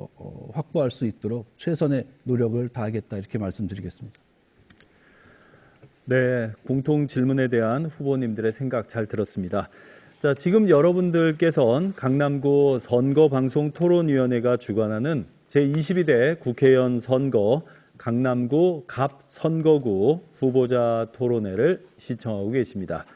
확보할 수 있도록 최선의 노력을 다하겠다 이렇게 말씀드리겠습니다. 네, 공통 질문에 대한 후보님들의 생각 잘 들었습니다. 자, 지금 여러분들께선 강남구 선거방송토론위원회가 주관하는 제22대 국회의원 선거 강남구 갑 선거구 후보자 토론회를 시청하고 계십니다.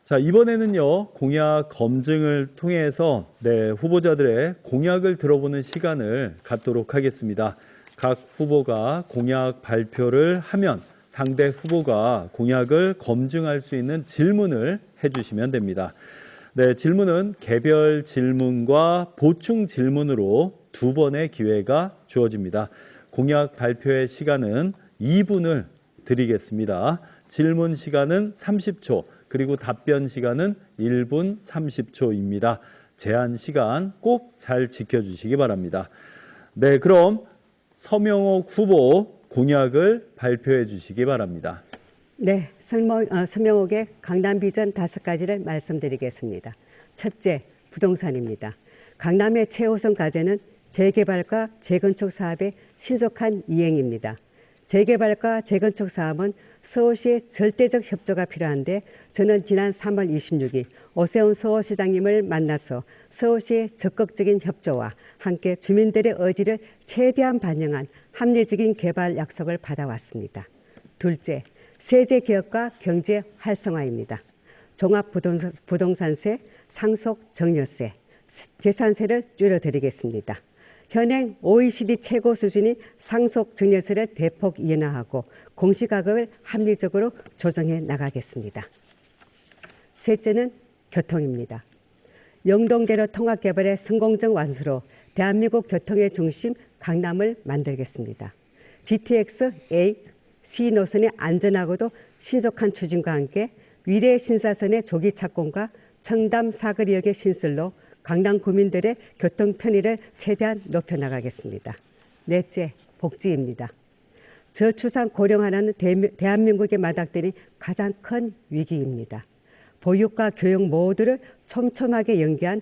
자, 이번에는요, 공약 검증을 통해서 후보자들의 공약을 들어보는 시간을 갖도록 하겠습니다. 각 후보가 공약 발표를 하면 상대 후보가 공약을 검증할 수 있는 질문을 해주시면 됩니다. 네, 질문은 개별 질문과 보충 질문으로 2번의 기회가 주어집니다. 공약 발표의 시간은 2분을 드리겠습니다. 질문 시간은 30초, 그리고 답변 시간은 1분 30초입니다. 제한 시간 꼭 잘 지켜주시기 바랍니다. 네, 그럼 서명옥 후보 공약을 발표해 주시기 바랍니다. 네, 서명옥의 강남 비전 5가지를 말씀드리겠습니다. 첫째, 부동산입니다. 강남의 최우선 과제는 재개발과 재건축 사업의 신속한 이행입니다. 재개발과 재건축 사업은 서울시의 절대적 협조가 필요한데 저는 지난 3월 26일 오세훈 서울시장님을 만나서 서울시의 적극적인 협조와 함께 주민들의 의지를 최대한 반영한 합리적인 개발 약속을 받아왔습니다. 둘째, 세제 개혁과 경제 활성화입니다. 종합부동산세, 상속정려세, 재산세를 줄여드리겠습니다. 현행 OECD 최고 수준인 상속증여세를 대폭 인하하고 공시가격을 합리적으로 조정해 나가겠습니다. 셋째는 교통입니다. 영동대로 통합개발의 성공적 완수로 대한민국 교통의 중심 강남을 만들겠습니다. GTX A, C 노선의 안전하고도 신속한 추진과 함께 위례 신사선의 조기 착공과 청담 사거리역의 신설로 강남 구민들의 교통 편의를 최대한 높여나가겠습니다. 넷째, 복지입니다. 저출산 고령화는 대한민국에 맞닥뜨린 가장 큰 위기입니다. 보육과 교육 모두를 촘촘하게 연계한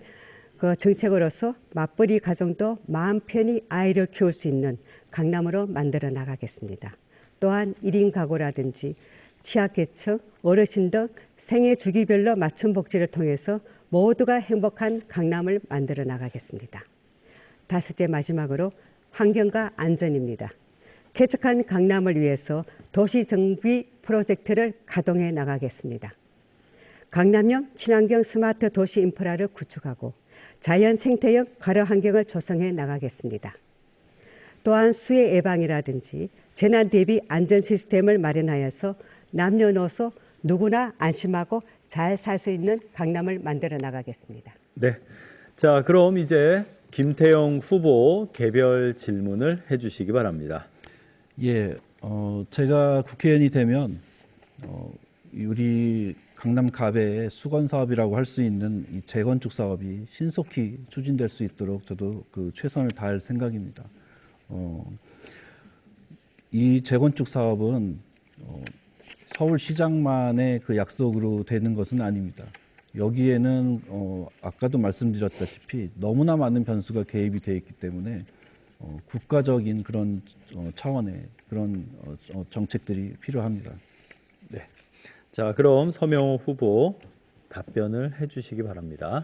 그 정책으로서 맞벌이 가정도 마음 편히 아이를 키울 수 있는 강남으로 만들어 나가겠습니다. 또한 1인 가구라든지 취약계층, 어르신 등 생애 주기별로 맞춤 복지를 통해서 모두가 행복한 강남을 만들어 나가겠습니다. 다섯째, 마지막으로 환경과 안전입니다. 쾌적한 강남을 위해서 도시정비 프로젝트를 가동해 나가겠습니다. 강남형 친환경 스마트 도시 인프라를 구축하고 자연 생태형 가로 환경을 조성해 나가겠습니다. 또한 수해 예방이라든지 재난 대비 안전 시스템을 마련하여서 남녀노소 누구나 안심하고 잘 살 수 있는 강남을 만들어 나가겠습니다. 네, 자 그럼 이제 김태형 후보 개별 질문을 해주시기 바랍니다. 예, 제가 국회의원이 되면 우리 강남 가배의 수건 사업이라고 할 수 있는 이 재건축 사업이 신속히 추진될 수 있도록 저도 그 최선을 다할 생각입니다. 이 재건축 사업은 서울시장만의 그 약속으로 되는 것은 아닙니다. 여기에는 아까도 말씀드렸다시피 너무나 많은 변수가 개입이 되어 있기 때문에 국가적인 그런 차원의 그런 정책들이 필요합니다. 네. 자, 그럼 서명호 후보 답변을 해주시기 바랍니다.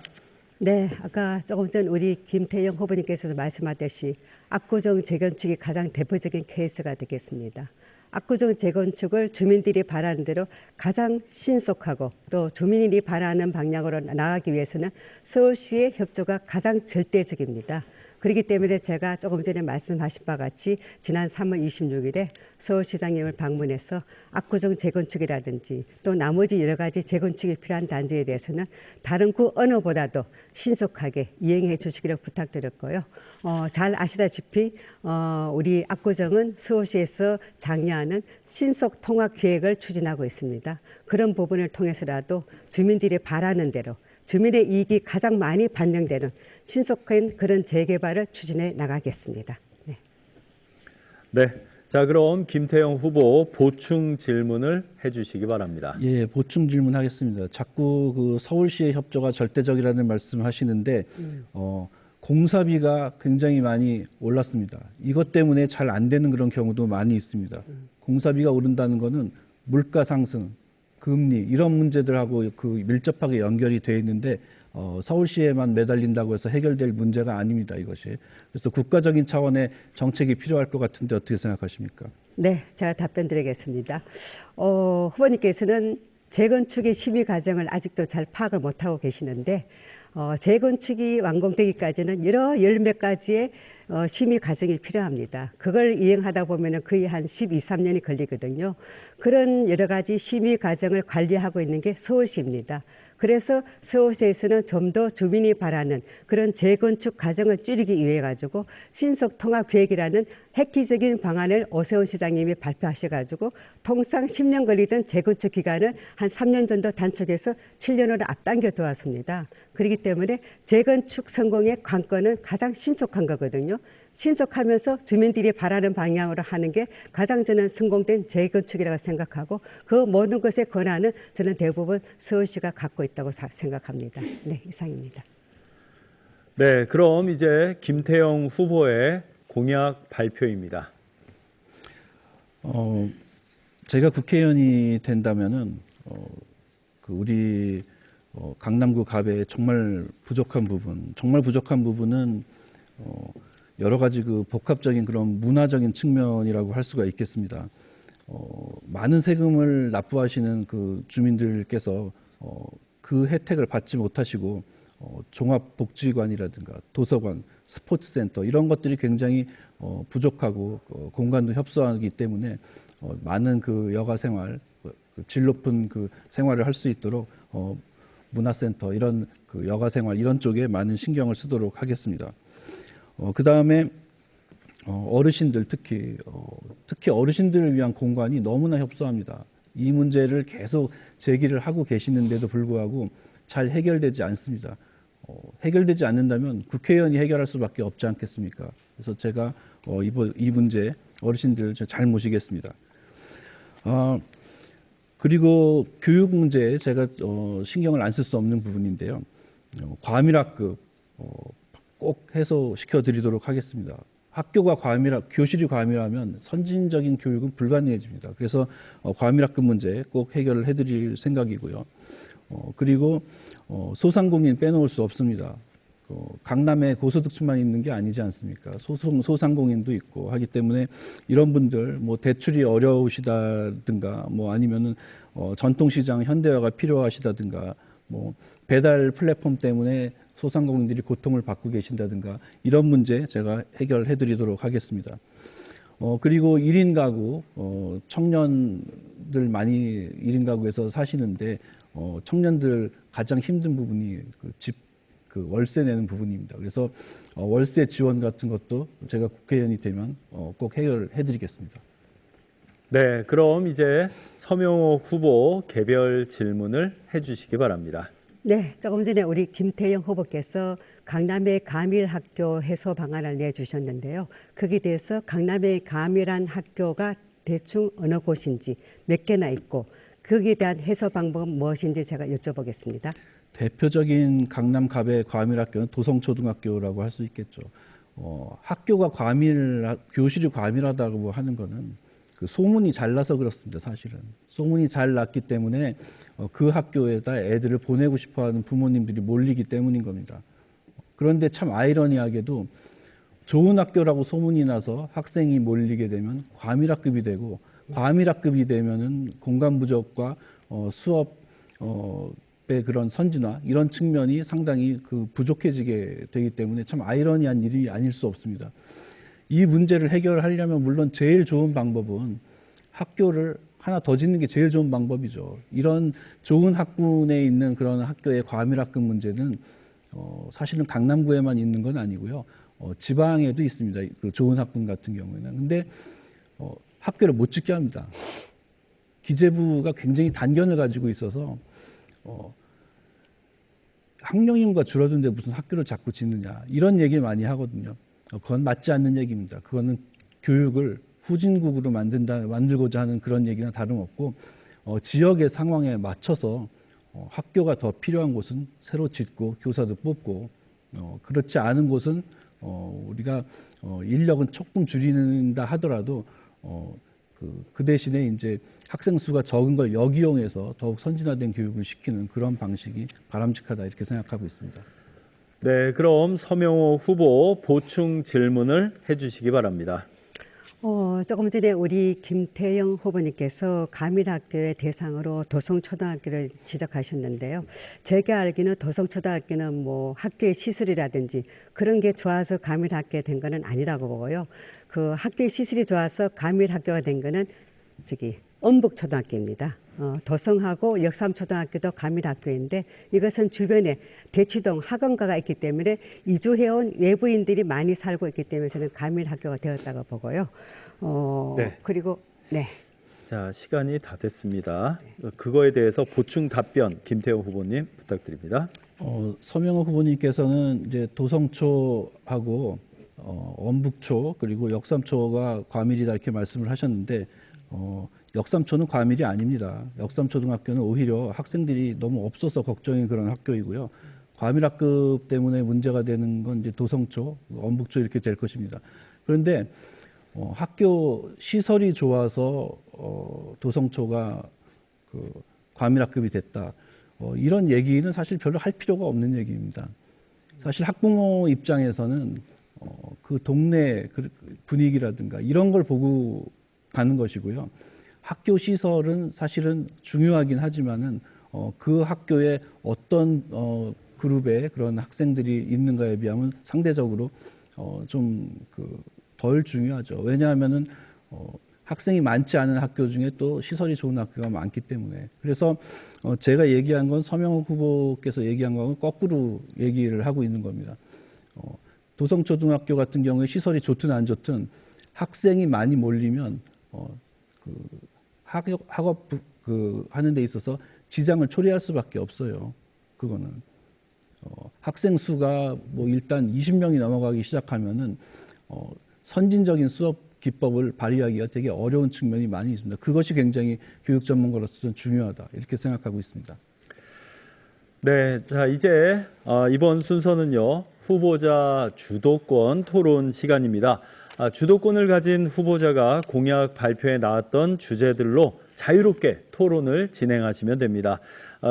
네, 아까 조금 전 우리 김태영 후보님께서도 말씀하셨듯이 압구정 재건축이 가장 대표적인 케이스가 되겠습니다. 압구정 재건축을 주민들이 바라는 대로 가장 신속하고 또 주민이 바라는 방향으로 나가기 위해서는 서울시의 협조가 가장 절대적입니다. 그렇기 때문에 제가 조금 전에 말씀하신 바와 같이 지난 3월 26일에 서울시장님을 방문해서 압구정 재건축이라든지 또 나머지 여러 가지 재건축이 필요한 단지에 대해서는 다른 구 어느보다도 신속하게 이행해 주시기를 부탁드렸고요. 잘 아시다시피 우리 압구정은 서울시에서 장려하는 신속 통합 계획을 추진하고 있습니다. 그런 부분을 통해서라도 주민들이 바라는 대로 주민의 이익이 가장 많이 반영되는 신속한 그런 재개발을 추진해 나가겠습니다. 네. 네. 자, 그럼 김태형 후보 보충 질문을 해주시기 바랍니다. 예, 보충 질문하겠습니다. 자꾸 그 서울시의 협조가 절대적이라는 말씀하시는데 공사비가 굉장히 많이 올랐습니다. 이것 때문에 잘 안 되는 그런 경우도 많이 있습니다. 공사비가 오른다는 것은 물가 상승, 금리 이런 문제들하고 그 밀접하게 연결이 돼 있는데 서울시에만 매달린다고 해서 해결될 문제가 아닙니다. 이것이. 그래서 국가적인 차원의 정책이 필요할 것 같은데 어떻게 생각하십니까? 네, 제가 답변 드리겠습니다. 후보님께서는 재건축의 심의 과정을 아직도 잘 파악을 못하고 계시는데 재건축이 완공되기까지는 열 몇 가지의 심의 과정이 필요합니다. 그걸 이행하다 보면 거의 한 12, 13년이 걸리거든요. 그런 여러 가지 심의 과정을 관리하고 있는 게 서울시입니다. 그래서 서울시에서는 좀 더 주민이 바라는 그런 재건축 과정을 줄이기 위해 가지고 신속 통합 계획이라는 획기적인 방안을 오세훈 시장님이 발표하셔가지고 통상 10년 걸리던 재건축 기간을 한 3년 정도 단축해서 7년으로 앞당겨 두었습니다. 그렇기 때문에 재건축 성공의 관건은 가장 신속한 거거든요. 신속하면서 주민들이 바라는 방향으로 하는 게 가장 저는 성공된 재건축이라고 생각하고 그 모든 것의 권한은 저는 대부분 서울시가 갖고 있다고 생각합니다. 네, 이상입니다. 네, 그럼 이제 김태형 후보의 공약 발표입니다. 제가 국회의원이 된다면은 그 우리 강남구 가배의 정말 부족한 부분은 여러 가지 그 복합적인 그런 문화적인 측면이라고 할 수가 있겠습니다. 많은 세금을 납부하시는 그 주민들께서 그 혜택을 받지 못하시고 종합복지관이라든가 도서관, 스포츠센터 이런 것들이 굉장히 부족하고 공간도 협소하기 때문에 많은 그 여가 생활, 질 높은 그 생활을 할 수 있도록 문화센터 이런 그 여가 생활 이런 쪽에 많은 신경을 쓰도록 하겠습니다. 그 다음에 어르신들 특히 어르신들을 위한 공간이 너무나 협소합니다. 이 문제를 계속 제기를 하고 계시는데도 불구하고 잘 해결되지 않습니다. 해결되지 않는다면 국회의원이 해결할 수밖에 없지 않겠습니까? 그래서 제가 이 문제 어르신들 잘 모시겠습니다. 그리고 교육 문제에 제가 신경을 안 쓸 수 없는 부분인데요. 과밀학급 꼭 해소시켜 드리도록 하겠습니다. 학교가 교실이 과밀하면 선진적인 교육은 불가능해집니다. 그래서 과밀학급 문제 꼭 해결을 해드릴 생각이고요. 그리고 소상공인 빼놓을 수 없습니다. 강남에 고소득층만 있는 게 아니지 않습니까? 소상공인도 있고 하기 때문에 이런 분들 뭐 대출이 어려우시다든가 뭐 아니면은 전통시장 현대화가 필요하시다든가 뭐 배달 플랫폼 때문에 소상공인들이 고통을 받고 계신다든가 이런 문제 제가 해결해 드리도록 하겠습니다. 그리고 1인 가구, 청년들 많이 1인 가구에서 사시는데 청년들 가장 힘든 부분이 그 월세 내는 부분입니다. 그래서 월세 지원 같은 것도 제가 국회의원이 되면 꼭 해결해 드리겠습니다. 네, 그럼 이제 서명호 후보 개별 질문을 해주시기 바랍니다. 네, 조금 전에 우리 김태영 후보께서 강남의 가밀학교 해소 방안을 내주셨는데요. 거기에 대해서 강남의 가밀한 학교가 대충 어느 곳인지 몇 개나 있고 거기에 대한 해소 방법은 무엇인지 제가 여쭤보겠습니다. 대표적인 강남 갑의 과밀학교는 도성초등학교라고 할 수 있겠죠. 학교가 교실이 과밀하다고 하는 거는 그 소문이 잘 나서 그렇습니다. 사실은 소문이 잘 났기 때문에 그 학교에다 애들을 보내고 싶어하는 부모님들이 몰리기 때문인 겁니다. 그런데 참 아이러니하게도 좋은 학교라고 소문이 나서 학생이 몰리게 되면 과밀학급이 되고, 과밀학급이 되면은 공간 부족과 수업의 그런 선진화 이런 측면이 상당히 그 부족해지게 되기 때문에 참 아이러니한 일이 아닐 수 없습니다. 이 문제를 해결하려면 물론 제일 좋은 방법은 학교를 하나 더 짓는 게 제일 좋은 방법이죠. 이런 좋은 학군에 있는 그런 학교의 과밀학급 문제는 사실은 강남구에만 있는 건 아니고요. 지방에도 있습니다. 그 좋은 학군 같은 경우에는. 근데 학교를 못 짓게 합니다. 기재부가 굉장히 단견을 가지고 있어서 학령 인구가 줄어드는데 무슨 학교를 자꾸 짓느냐 이런 얘기를 많이 하거든요. 그건 맞지 않는 얘기입니다. 그거는 교육을 후진국으로 만들고자 하는 그런 얘기나 다름없고 지역의 상황에 맞춰서 학교가 더 필요한 곳은 새로 짓고 교사도 뽑고 그렇지 않은 곳은 우리가 인력은 조금 줄이는다 하더라도 그 대신에 이제 학생 수가 적은 걸 역이용해서 더욱 선진화된 교육을 시키는 그런 방식이 바람직하다 이렇게 생각하고 있습니다. 네, 그럼 서명호 후보 보충 질문을 해주시기 바랍니다. 조금 전에 우리 김태영 후보님께서 가밀학교의 대상으로 도성초등학교를 지적하셨는데요. 제가 알기는 도성초등학교는 뭐 학교의 시설이라든지 그런 게 좋아서 가밀학교가 된 거는 아니라고 보고요. 그 학교의 시설이 좋아서 가밀학교가 된 거는 엄북초등학교입니다. 도성하고 역삼초등학교도 가밀학교인데 이것은 주변에 대치동 학원가가 있기 때문에 이주해온 외부인들이 많이 살고 있기 때문에 저는 가밀학교가 되었다고 보고요. 네. 그리고 네. 자, 시간이 다 됐습니다. 그거에 대해서 보충 답변 김태호 후보님 부탁드립니다. 서명호 후보님께서는 이제 도성초하고 엄북초 그리고 역삼초가 과밀이다 이렇게 말씀을 하셨는데 역삼초는 과밀이 아닙니다. 역삼초등학교는 오히려 학생들이 너무 없어서 걱정인 그런 학교이고요. 과밀학급 때문에 문제가 되는 건 이제 도성초, 엄북초 이렇게 될 것입니다. 그런데 학교 시설이 좋아서 도성초가 그 과밀학급이 됐다. 이런 얘기는 사실 별로 할 필요가 없는 얘기입니다. 사실 학부모 입장에서는 그 동네 분위기라든가 이런 걸 보고 가는 것이고요. 학교 시설은 사실은 중요하긴 하지만은 그 학교에 어떤 그룹의 그런 학생들이 있는가에 비하면 상대적으로 좀 덜 중요하죠. 왜냐하면은 학생이 많지 않은 학교 중에 또 시설이 좋은 학교가 많기 때문에. 그래서 제가 얘기한 건 서명호 후보께서 얘기한 거하고 거꾸로 얘기를 하고 있는 겁니다. 도성초등학교 같은 경우에 시설이 좋든 안 좋든 학생이 많이 몰리면 학업 하는 데 있어서 지장을 초래할 수밖에 없어요. 그거는 학생 수가 뭐 일단 20명이 넘어가기 시작하면은 선진적인 수업 기법을 발휘하기가 되게 어려운 측면이 많이 있습니다. 그것이 굉장히 교육 전문가로서는 중요하다 이렇게 생각하고 있습니다. 네, 자 이제 이번 순서는요 후보자 주도권 토론 시간입니다. 주도권을 가진 후보자가 공약 발표에 나왔던 주제들로 자유롭게 토론을 진행하시면 됩니다.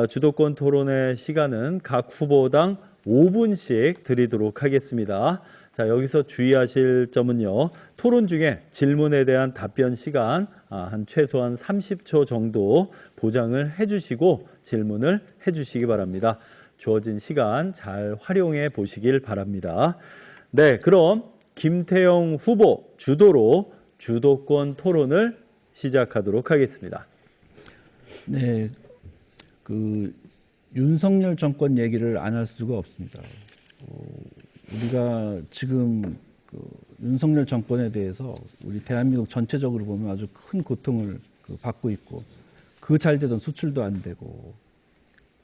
주도권 토론의 시간은 각 후보당 5분씩 드리도록 하겠습니다. 자, 여기서 주의하실 점은요. 토론 중에 질문에 대한 답변 시간 한 최소한 30초 정도 보장을 해주시고 질문을 해주시기 바랍니다. 주어진 시간 잘 활용해 보시길 바랍니다. 네, 그럼 김태영 후보 주도로 주도권 토론을 시작하도록 하겠습니다. 네, 윤석열 정권 얘기를 안 할 수가 없습니다. 우리가 지금 윤석열 정권에 대해서 우리 대한민국 전체적으로 보면 아주 큰 고통을 받고 있고 그 잘 되던 수출도 안 되고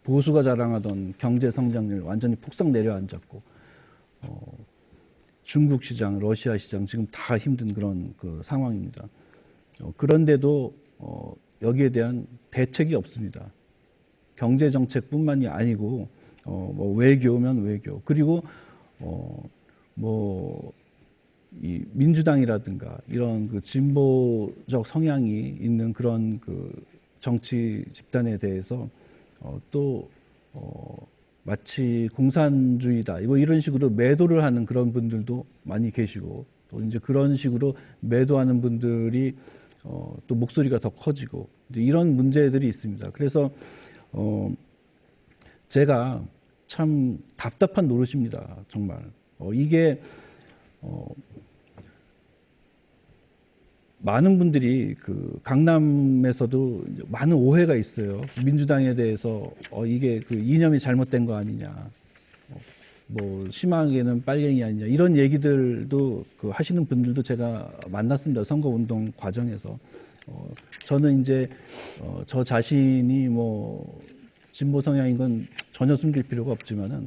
보수가 자랑하던 경제 성장률 완전히 폭삭 내려앉았고 중국 시장, 러시아 시장 지금 다 힘든 그런 상황입니다. 그런데도 여기에 대한 대책이 없습니다. 경제 정책뿐만이 아니고 뭐 외교면 외교 그리고 이 민주당이라든가 이런 진보적 성향이 있는 그런 정치 집단에 대해서 마치 공산주의다 뭐 이런 식으로 매도를 하는 그런 분들도 많이 계시고 또 이제 그런 식으로 매도하는 분들이 또 목소리가 더 커지고 이제 이런 문제들이 있습니다. 그래서 제가 참 답답한 노릇입니다. 정말 이게 많은 분들이 강남에서도 이제 많은 오해가 있어요. 민주당에 대해서 이게 이념이 잘못된 거 아니냐, 뭐 심하게는 빨갱이 아니냐 이런 얘기들도 하시는 분들도 제가 만났습니다. 선거운동 과정에서 저는 이제 저 자신이 뭐 진보 성향인 건 전혀 숨길 필요가 없지만은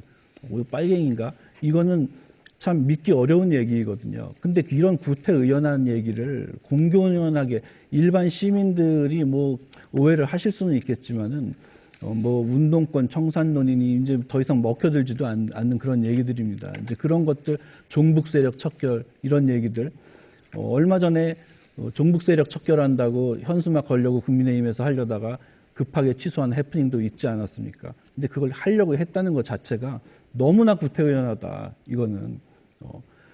빨갱이인가 이거는 참 믿기 어려운 얘기거든요. 근데 이런 구태의연한 얘기를 공공연하게 일반 시민들이 뭐 오해를 하실 수는 있겠지만은 뭐 운동권 청산론이니 이제 더 이상 먹혀들지도 않는 그런 얘기들입니다. 이제 그런 것들 종북 세력 척결 이런 얘기들 얼마 전에 종북 세력 척결한다고 현수막 걸려고 국민의힘에서 하려다가 급하게 취소한 해프닝도 있지 않았습니까? 근데 그걸 하려고 했다는 것 자체가 너무나 구태의연하다. 이거는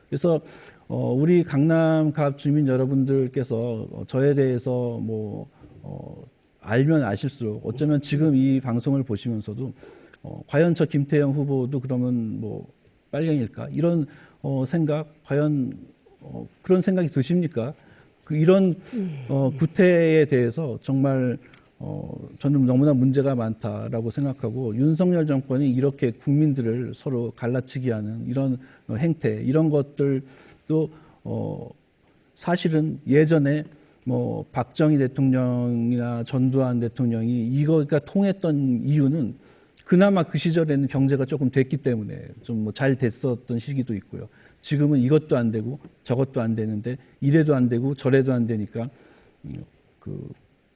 그래서 우리 강남갑 주민 여러분들께서 저에 대해서 뭐 알면 아실수록 어쩌면 지금 이 방송을 보시면서도 과연 저 김태형 후보도 그러면 뭐 빨갱일까 이런 생각 과연 그런 생각이 드십니까? 이런 구태에 대해서 정말 저는 너무나 문제가 많다라고 생각하고 윤석열 정권이 이렇게 국민들을 서로 갈라치기 하는 이런 행태 이런 것들도 사실은 예전에 뭐 박정희 대통령이나 전두환 대통령이 이거가 통했던 이유는 그나마 그 시절에는 경제가 조금 됐기 때문에 좀 뭐 잘 됐었던 시기도 있고요. 지금은 이것도 안 되고 저것도 안 되는데 이래도 안 되고 저래도 안 되니까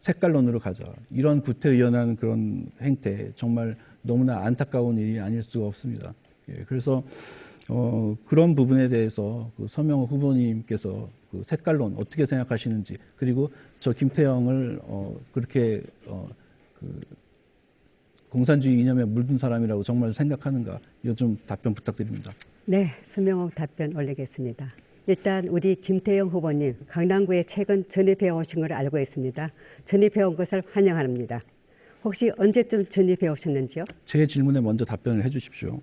색깔론으로 가자. 이런 구태의연한 그런 행태 정말 너무나 안타까운 일이 아닐 수가 없습니다. 예, 그래서 그런 부분에 대해서 서명호 후보님께서 색깔론 어떻게 생각하시는지 그리고 저 김태형을 그렇게 공산주의 이념에 물든 사람이라고 정말 생각하는가 이거 좀 답변 부탁드립니다. 네, 서명옥 답변 올리겠습니다. 일단 우리 김태형 후보님 강남구에 최근 전입해 오신 걸 알고 있습니다. 전입해 온 것을 환영합니다. 혹시 언제쯤 전입해 오셨는지요? 제 질문에 먼저 답변을 해주십시오.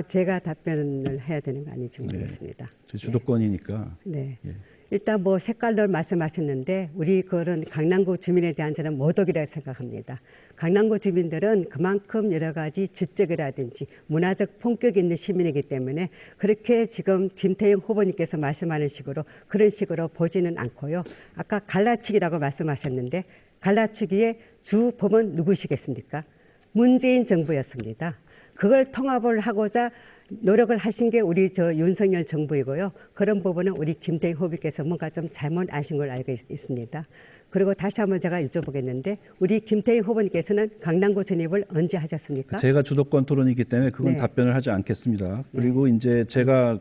제가 답변을 해야 되는 거 아닌지 모르겠습니다. 제 주도권이니까. 네. 예. 일단 뭐 색깔론 말씀하셨는데 우리 그런 강남구 주민에 대한 저는 모독이라고 생각합니다. 강남구 주민들은 그만큼 여러 가지 지적이라든지 문화적 품격이 있는 시민이기 때문에 그렇게 지금 김태형 후보님께서 말씀하는 식으로 그런 식으로 보지는 않고요. 아까 갈라치기라고 말씀하셨는데 갈라치기의 주범은 누구시겠습니까? 문재인 정부였습니다. 그걸 통합을 하고자 노력을 하신 게 우리 윤석열 정부이고요. 그런 부분은 우리 김태형 후보께서 뭔가 좀 잘못 아신 걸 알고 있습니다. 그리고 다시 한번 제가 여쭤보겠는데 우리 김태형 후보님께서는 강남구 전입을 언제 하셨습니까? 제가 주도권 토론이기 때문에 그건 네. 답변을 하지 않겠습니다. 그리고 이제 제가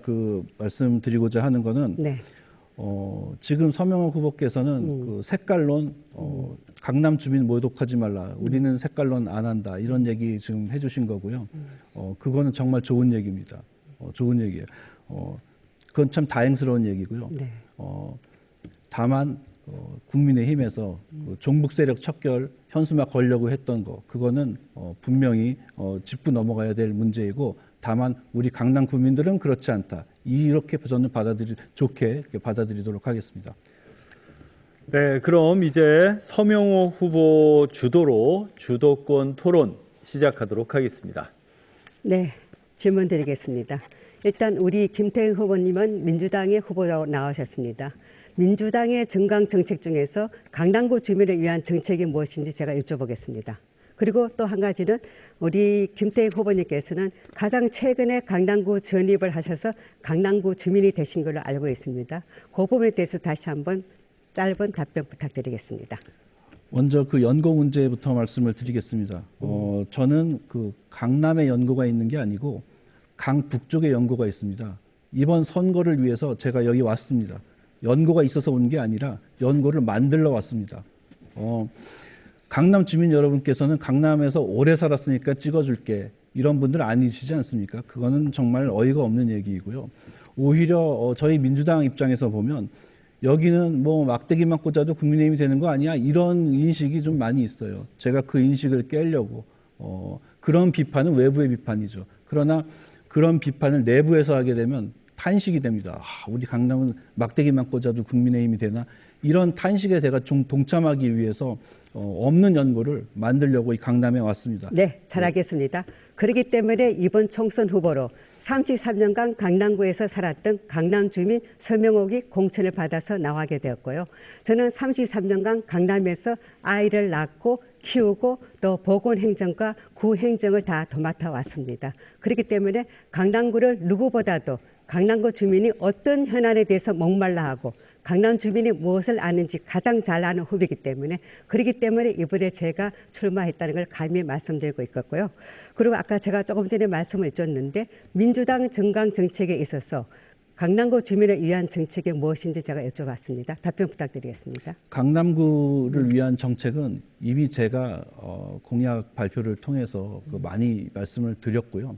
말씀드리고자 하는 거는 네. 지금 서명호 후보께서는 색깔론 강남 주민 모독하지 말라. 우리는 색깔론 안 한다. 이런 얘기 지금 해주신 거고요. 그거는 정말 좋은 얘기입니다. 좋은 얘기예요. 그건 참 다행스러운 얘기고요. 네. 다만 국민의힘에서 종북 세력 척결 현수막 걸려고 했던 거 그거는 분명히 짚고 넘어가야 될 문제이고 다만 우리 강남 구민들은 그렇지 않다. 이렇게 저는 좋게 받아들이도록 하겠습니다. 네, 그럼 이제 서명호 후보 주도로 주도권 토론 시작하도록 하겠습니다. 네, 질문 드리겠습니다. 일단 우리 김태형 후보님은 민주당의 후보로 나오셨습니다. 민주당의 정강 정책 중에서 강남구 주민을 위한 정책이 무엇인지 제가 여쭤보겠습니다. 그리고 또 한 가지는 우리 김태형 후보님께서는 가장 최근에 강남구 전입을 하셔서 강남구 주민이 되신 걸로 알고 있습니다. 그 부분에 대해서 다시 한번 짧은 답변 부탁드리겠습니다. 먼저 그 연고 문제부터 말씀을 드리겠습니다. 저는 그 강남에 연고가 있는 게 아니고 강북쪽에 연고가 있습니다. 이번 선거를 위해서 제가 여기 왔습니다. 연고가 있어서 온 게 아니라 연고를 만들러 왔습니다. 강남 주민 여러분께서는 강남에서 오래 살았으니까 찍어줄게 이런 분들 아니시지 않습니까? 그거는 정말 어이가 없는 얘기이고요. 오히려 저희 민주당 입장에서 보면 여기는 뭐 막대기만 꽂아도 국민의힘이 되는 거 아니야? 이런 인식이 좀 많이 있어요. 제가 그 인식을 깨려고 그런 비판은 외부의 비판이죠. 그러나 그런 비판을 내부에서 하게 되면 탄식이 됩니다. 우리 강남은 막대기만 꽂아도 국민의힘이 되나? 이런 탄식에 제가 좀 동참하기 위해서 없는 연고를 만들려고 이 강남에 왔습니다. 네, 잘 알겠습니다. 그렇기 때문에 이번 총선 후보로 33년간 강남구에서 살았던 강남 주민 서명옥이 공천을 받아서 나가게 되었고요. 저는 33년간 강남에서 아이를 낳고 키우고 또 보건행정과 구행정을 다 도맡아 왔습니다. 그렇기 때문에 강남구를 누구보다도 강남구 주민이 어떤 현안에 대해서 목말라하고 강남 주민이 무엇을 아는지 가장 잘 아는 후보이기 때문에 그렇기 때문에 이번에 제가 출마했다는 걸 감히 말씀드리고 있겠고요. 그리고 아까 제가 조금 전에 말씀을 줬는데 민주당 정강 정책에 있어서 강남구 주민을 위한 정책이 무엇인지 제가 여쭤봤습니다. 답변 부탁드리겠습니다. 강남구를 위한 정책은 이미 제가 공약 발표를 통해서 많이 말씀을 드렸고요.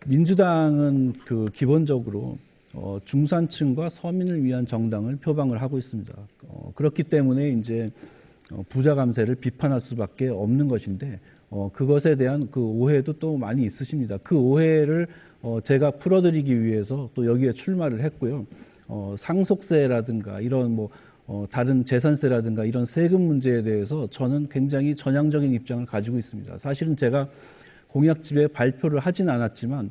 민주당은 그 기본적으로 중산층과 서민을 위한 정당을 표방을 하고 있습니다. 그렇기 때문에 이제 부자 감세를 비판할 수밖에 없는 것인데 그것에 대한 그 오해도 또 많이 있으십니다. 그 오해를 제가 풀어드리기 위해서 또 여기에 출마를 했고요. 상속세라든가 이런 다른 재산세라든가 이런 세금 문제에 대해서 저는 굉장히 전향적인 입장을 가지고 있습니다. 사실은 제가 공약집에 발표를 하진 않았지만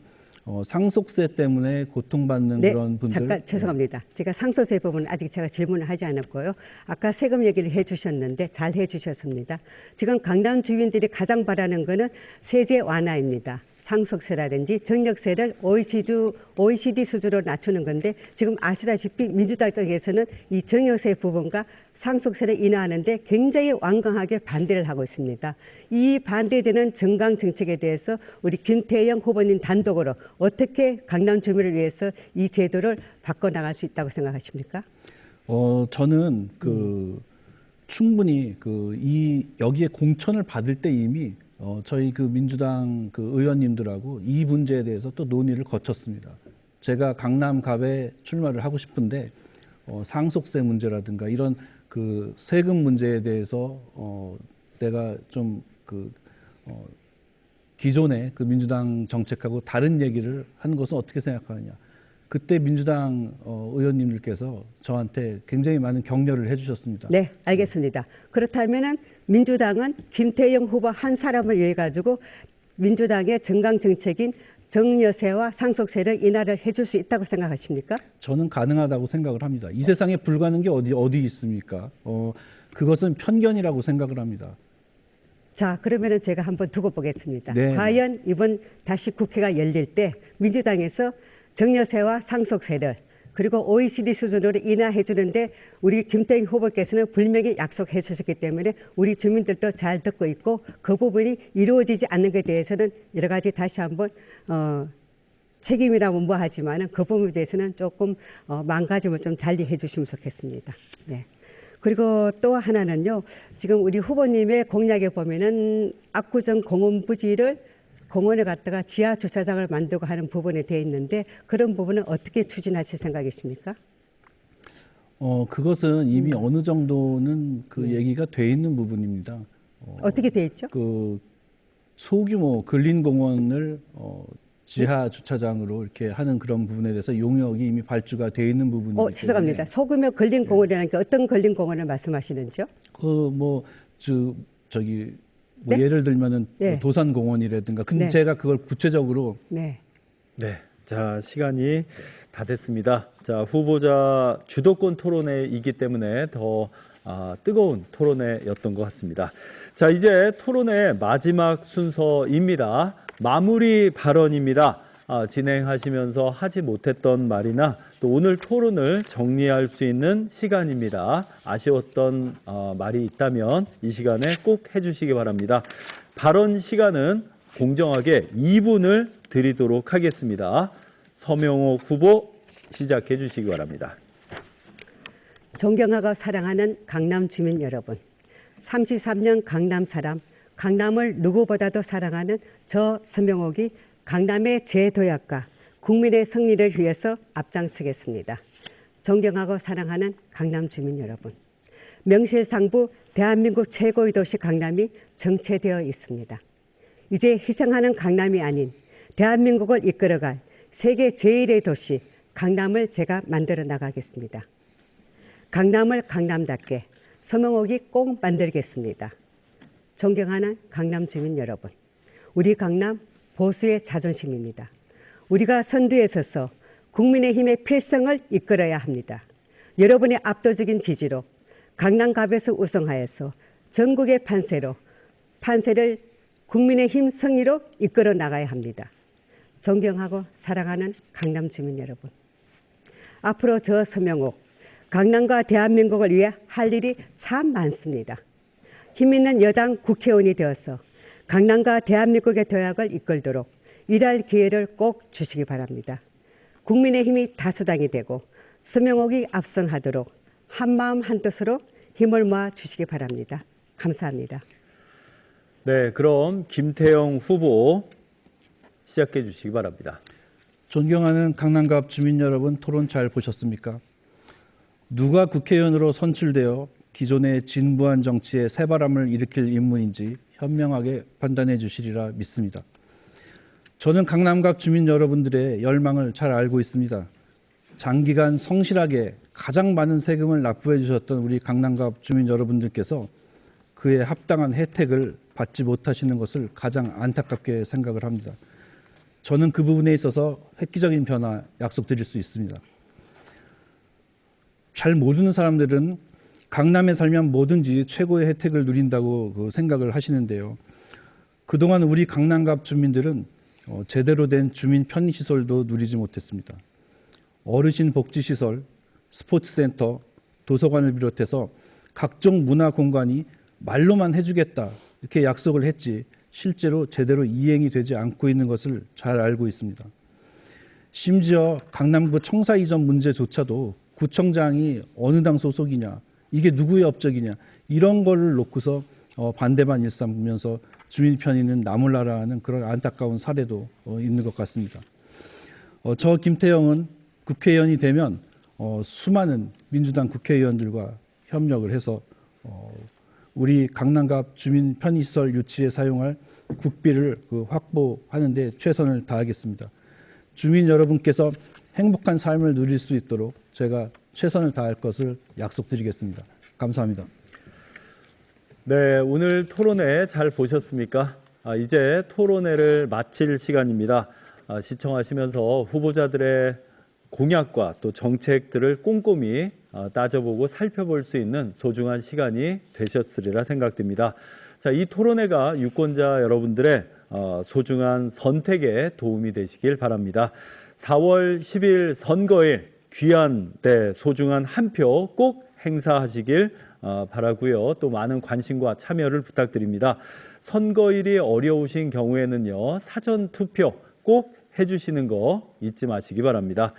상속세 때문에 고통받는 네, 그런 분들. 잠깐 죄송합니다. 제가 상속세 부분은 아직 제가 질문을 하지 않았고요. 아까 세금 얘기를 해주셨는데 잘 해주셨습니다. 지금 강남 주민들이 가장 바라는 거는 세제 완화입니다. 상속세라든지 정력세를 OECD 수준으로 낮추는 건데 지금 아시다시피 민주당 쪽에서는 이 정력세 부분과 상속세를 인하하는데 굉장히 완강하게 반대를 하고 있습니다. 이 반대되는 정강 정책에 대해서 우리 김태형 후보님 단독으로 어떻게 강남 주민을 위해서 이 제도를 바꿔나갈 수 있다고 생각하십니까? 저는 충분히 여기에 공천을 받을 때 이미 저희 민주당 의원님들하고 이 문제에 대해서 또 논의를 거쳤습니다. 제가 강남갑에 출마를 하고 싶은데 상속세 문제라든가 이런 세금 문제에 대해서 내가 좀 기존의 민주당 정책하고 다른 얘기를 하는 것은 어떻게 생각하느냐. 그때 민주당 의원님들께서 저한테 굉장히 많은 격려를 해주셨습니다. 네, 알겠습니다. 그렇다면은 민주당은 김태형 후보 한 사람을 위해 가지고 민주당의 정강 정책인 정여세와 상속세를 인하를 해줄 수 있다고 생각하십니까? 저는 가능하다고 생각을 합니다. 이 세상에 불가능한 게 어디 있습니까? 그것은 편견이라고 생각을 합니다. 자, 그러면은 제가 한번 두고 보겠습니다. 네. 과연 이번 다시 국회가 열릴 때 민주당에서 정여세와 상속세를 그리고 OECD 수준으로 인하해 주는데 우리 김태형 후보께서는 분명히 약속해 주셨기 때문에 우리 주민들도 잘 듣고 있고 그 부분이 이루어지지 않는 것에 대해서는 여러 가지 다시 한번 책임이라고 하지만은 그 부분에 대해서는 조금 망가짐을 좀 달리 해주시면 좋겠습니다. 네. 그리고 또 하나는요. 지금 우리 후보님의 공약에 보면은 압구정 공원 부지를 공원에 갔다가 지하 주차장을 만들고 하는 부분에 되어 있는데 그런 부분은 어떻게 추진하실 생각이십니까? 그것은 이미 어느 정도는 얘기가 돼 있는 부분입니다. 어떻게 돼 있죠? 소규모 근린공원을 지하 주차장으로 이렇게 하는 그런 부분에 대해서 용역이 이미 발주가 돼 있는 부분이기 죄송합니다. 소규모 근린공원이라는 게 어떤 근린공원을 말씀하시는지요? 예를 들면은 네. 도산공원이라든가. 근데 네. 제가 그걸 구체적으로 네. 네, 자 시간이 다 됐습니다. 자 후보자 주도권 토론회이기 때문에 더 뜨거운 토론회였던 것 같습니다. 자 이제 토론회 마지막 순서입니다. 마무리 발언입니다. 진행하시면서 하지 못했던 말이나 또 오늘 토론을 정리할 수 있는 시간입니다. 아쉬웠던 말이 있다면 이 시간에 꼭 해주시기 바랍니다. 발언 시간은 공정하게 2분을 드리도록 하겠습니다. 서명옥 후보 시작해 주시기 바랍니다. 존경하고 사랑하는 강남 주민 여러분, 33년 강남 사람, 강남을 누구보다도 사랑하는 저 서명옥이 강남의 재도약과 국민의 승리를 위해서 앞장서겠습니다. 존경하고 사랑하는 강남 주민 여러분, 명실상부 대한민국 최고의 도시 강남이 정체되어 있습니다. 이제 희생하는 강남이 아닌 대한민국을 이끌어갈 세계 제1의 도시 강남을 제가 만들어 나가겠습니다. 강남을 강남답게 서명옥이 꼭 만들겠습니다. 존경하는 강남 주민 여러분, 우리 강남 보수의 자존심입니다. 우리가 선두에 서서 국민의힘의 필성을 이끌어야 합니다. 여러분의 압도적인 지지로 강남갑에서 우승하여서 전국의 판세를 국민의힘 승리로 이끌어 나가야 합니다. 존경하고 사랑하는 강남 주민 여러분, 앞으로 저 서명옥 강남과 대한민국을 위해 할 일이 참 많습니다. 힘있는 여당 국회의원이 되어서 강남과 대한민국의 도약을 이끌도록 일할 기회를 꼭 주시기 바랍니다. 국민의힘이 다수당이 되고 서명옥이 압승하도록 한마음 한뜻으로 힘을 모아 주시기 바랍니다. 감사합니다. 네, 그럼 김태형 후보 시작해 주시기 바랍니다. 존경하는 강남갑 주민 여러분, 토론 잘 보셨습니까? 누가 국회의원으로 선출되어 기존의 진부한 정치에 새바람을 일으킬 인물인지 현명하게 판단해 주시리라 믿습니다. 저는 강남갑 주민 여러분들의 열망을 잘 알고 있습니다. 장기간 성실하게 가장 많은 세금을 납부해 주셨던 우리 강남갑 주민 여러분들께서 그에 합당한 혜택을 받지 못하시는 것을 가장 안타깝게 생각을 합니다. 저는 그 부분에 있어서 획기적인 변화 약속드릴 수 있습니다. 잘 모르는 사람들은 강남에 살면 뭐든지 최고의 혜택을 누린다고 생각을 하시는데요. 그동안 우리 강남갑 주민들은 제대로 된 주민 편의시설도 누리지 못했습니다. 어르신 복지시설, 스포츠센터, 도서관을 비롯해서 각종 문화공간이 말로만 해주겠다 이렇게 약속을 했지 실제로 제대로 이행이 되지 않고 있는 것을 잘 알고 있습니다. 심지어 강남구 청사 이전 문제조차도 구청장이 어느 당 소속이냐, 이게 누구의 업적이냐, 이런 걸 놓고서 반대만 일삼으면서 주민 편의는 나몰라라는 그런 안타까운 사례도 있는 것 같습니다. 저 김태형은 국회의원이 되면 수많은 민주당 국회의원들과 협력을 해서 우리 강남갑 주민 편의시설 유치에 사용할 국비를 확보하는 데 최선을 다하겠습니다. 주민 여러분께서 행복한 삶을 누릴 수 있도록 제가 최선을 다할 것을 약속드리겠습니다. 감사합니다. 네, 오늘 토론회 잘 보셨습니까? 이제 토론회를 마칠 시간입니다. 시청하시면서 후보자들의 공약과 또 정책들을 꼼꼼히 따져보고 살펴볼 수 있는 소중한 시간이 되셨으리라 생각됩니다. 자, 이 토론회가 유권자 여러분들의 소중한 선택에 도움이 되시길 바랍니다. 4월 10일 선거일 귀한 때 소중한 한 표 꼭 행사하시길 바라고요. 또 많은 관심과 참여를 부탁드립니다. 선거일이 어려우신 경우에는요, 사전 투표 꼭 해주시는 거 잊지 마시기 바랍니다.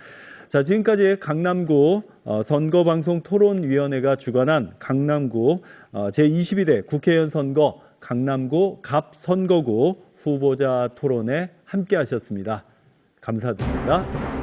자, 지금까지 강남구 선거방송토론위원회가 주관한 강남구 제22대 국회의원 선거 강남구 갑 선거구 후보자 토론에 함께 하셨습니다. 감사드립니다.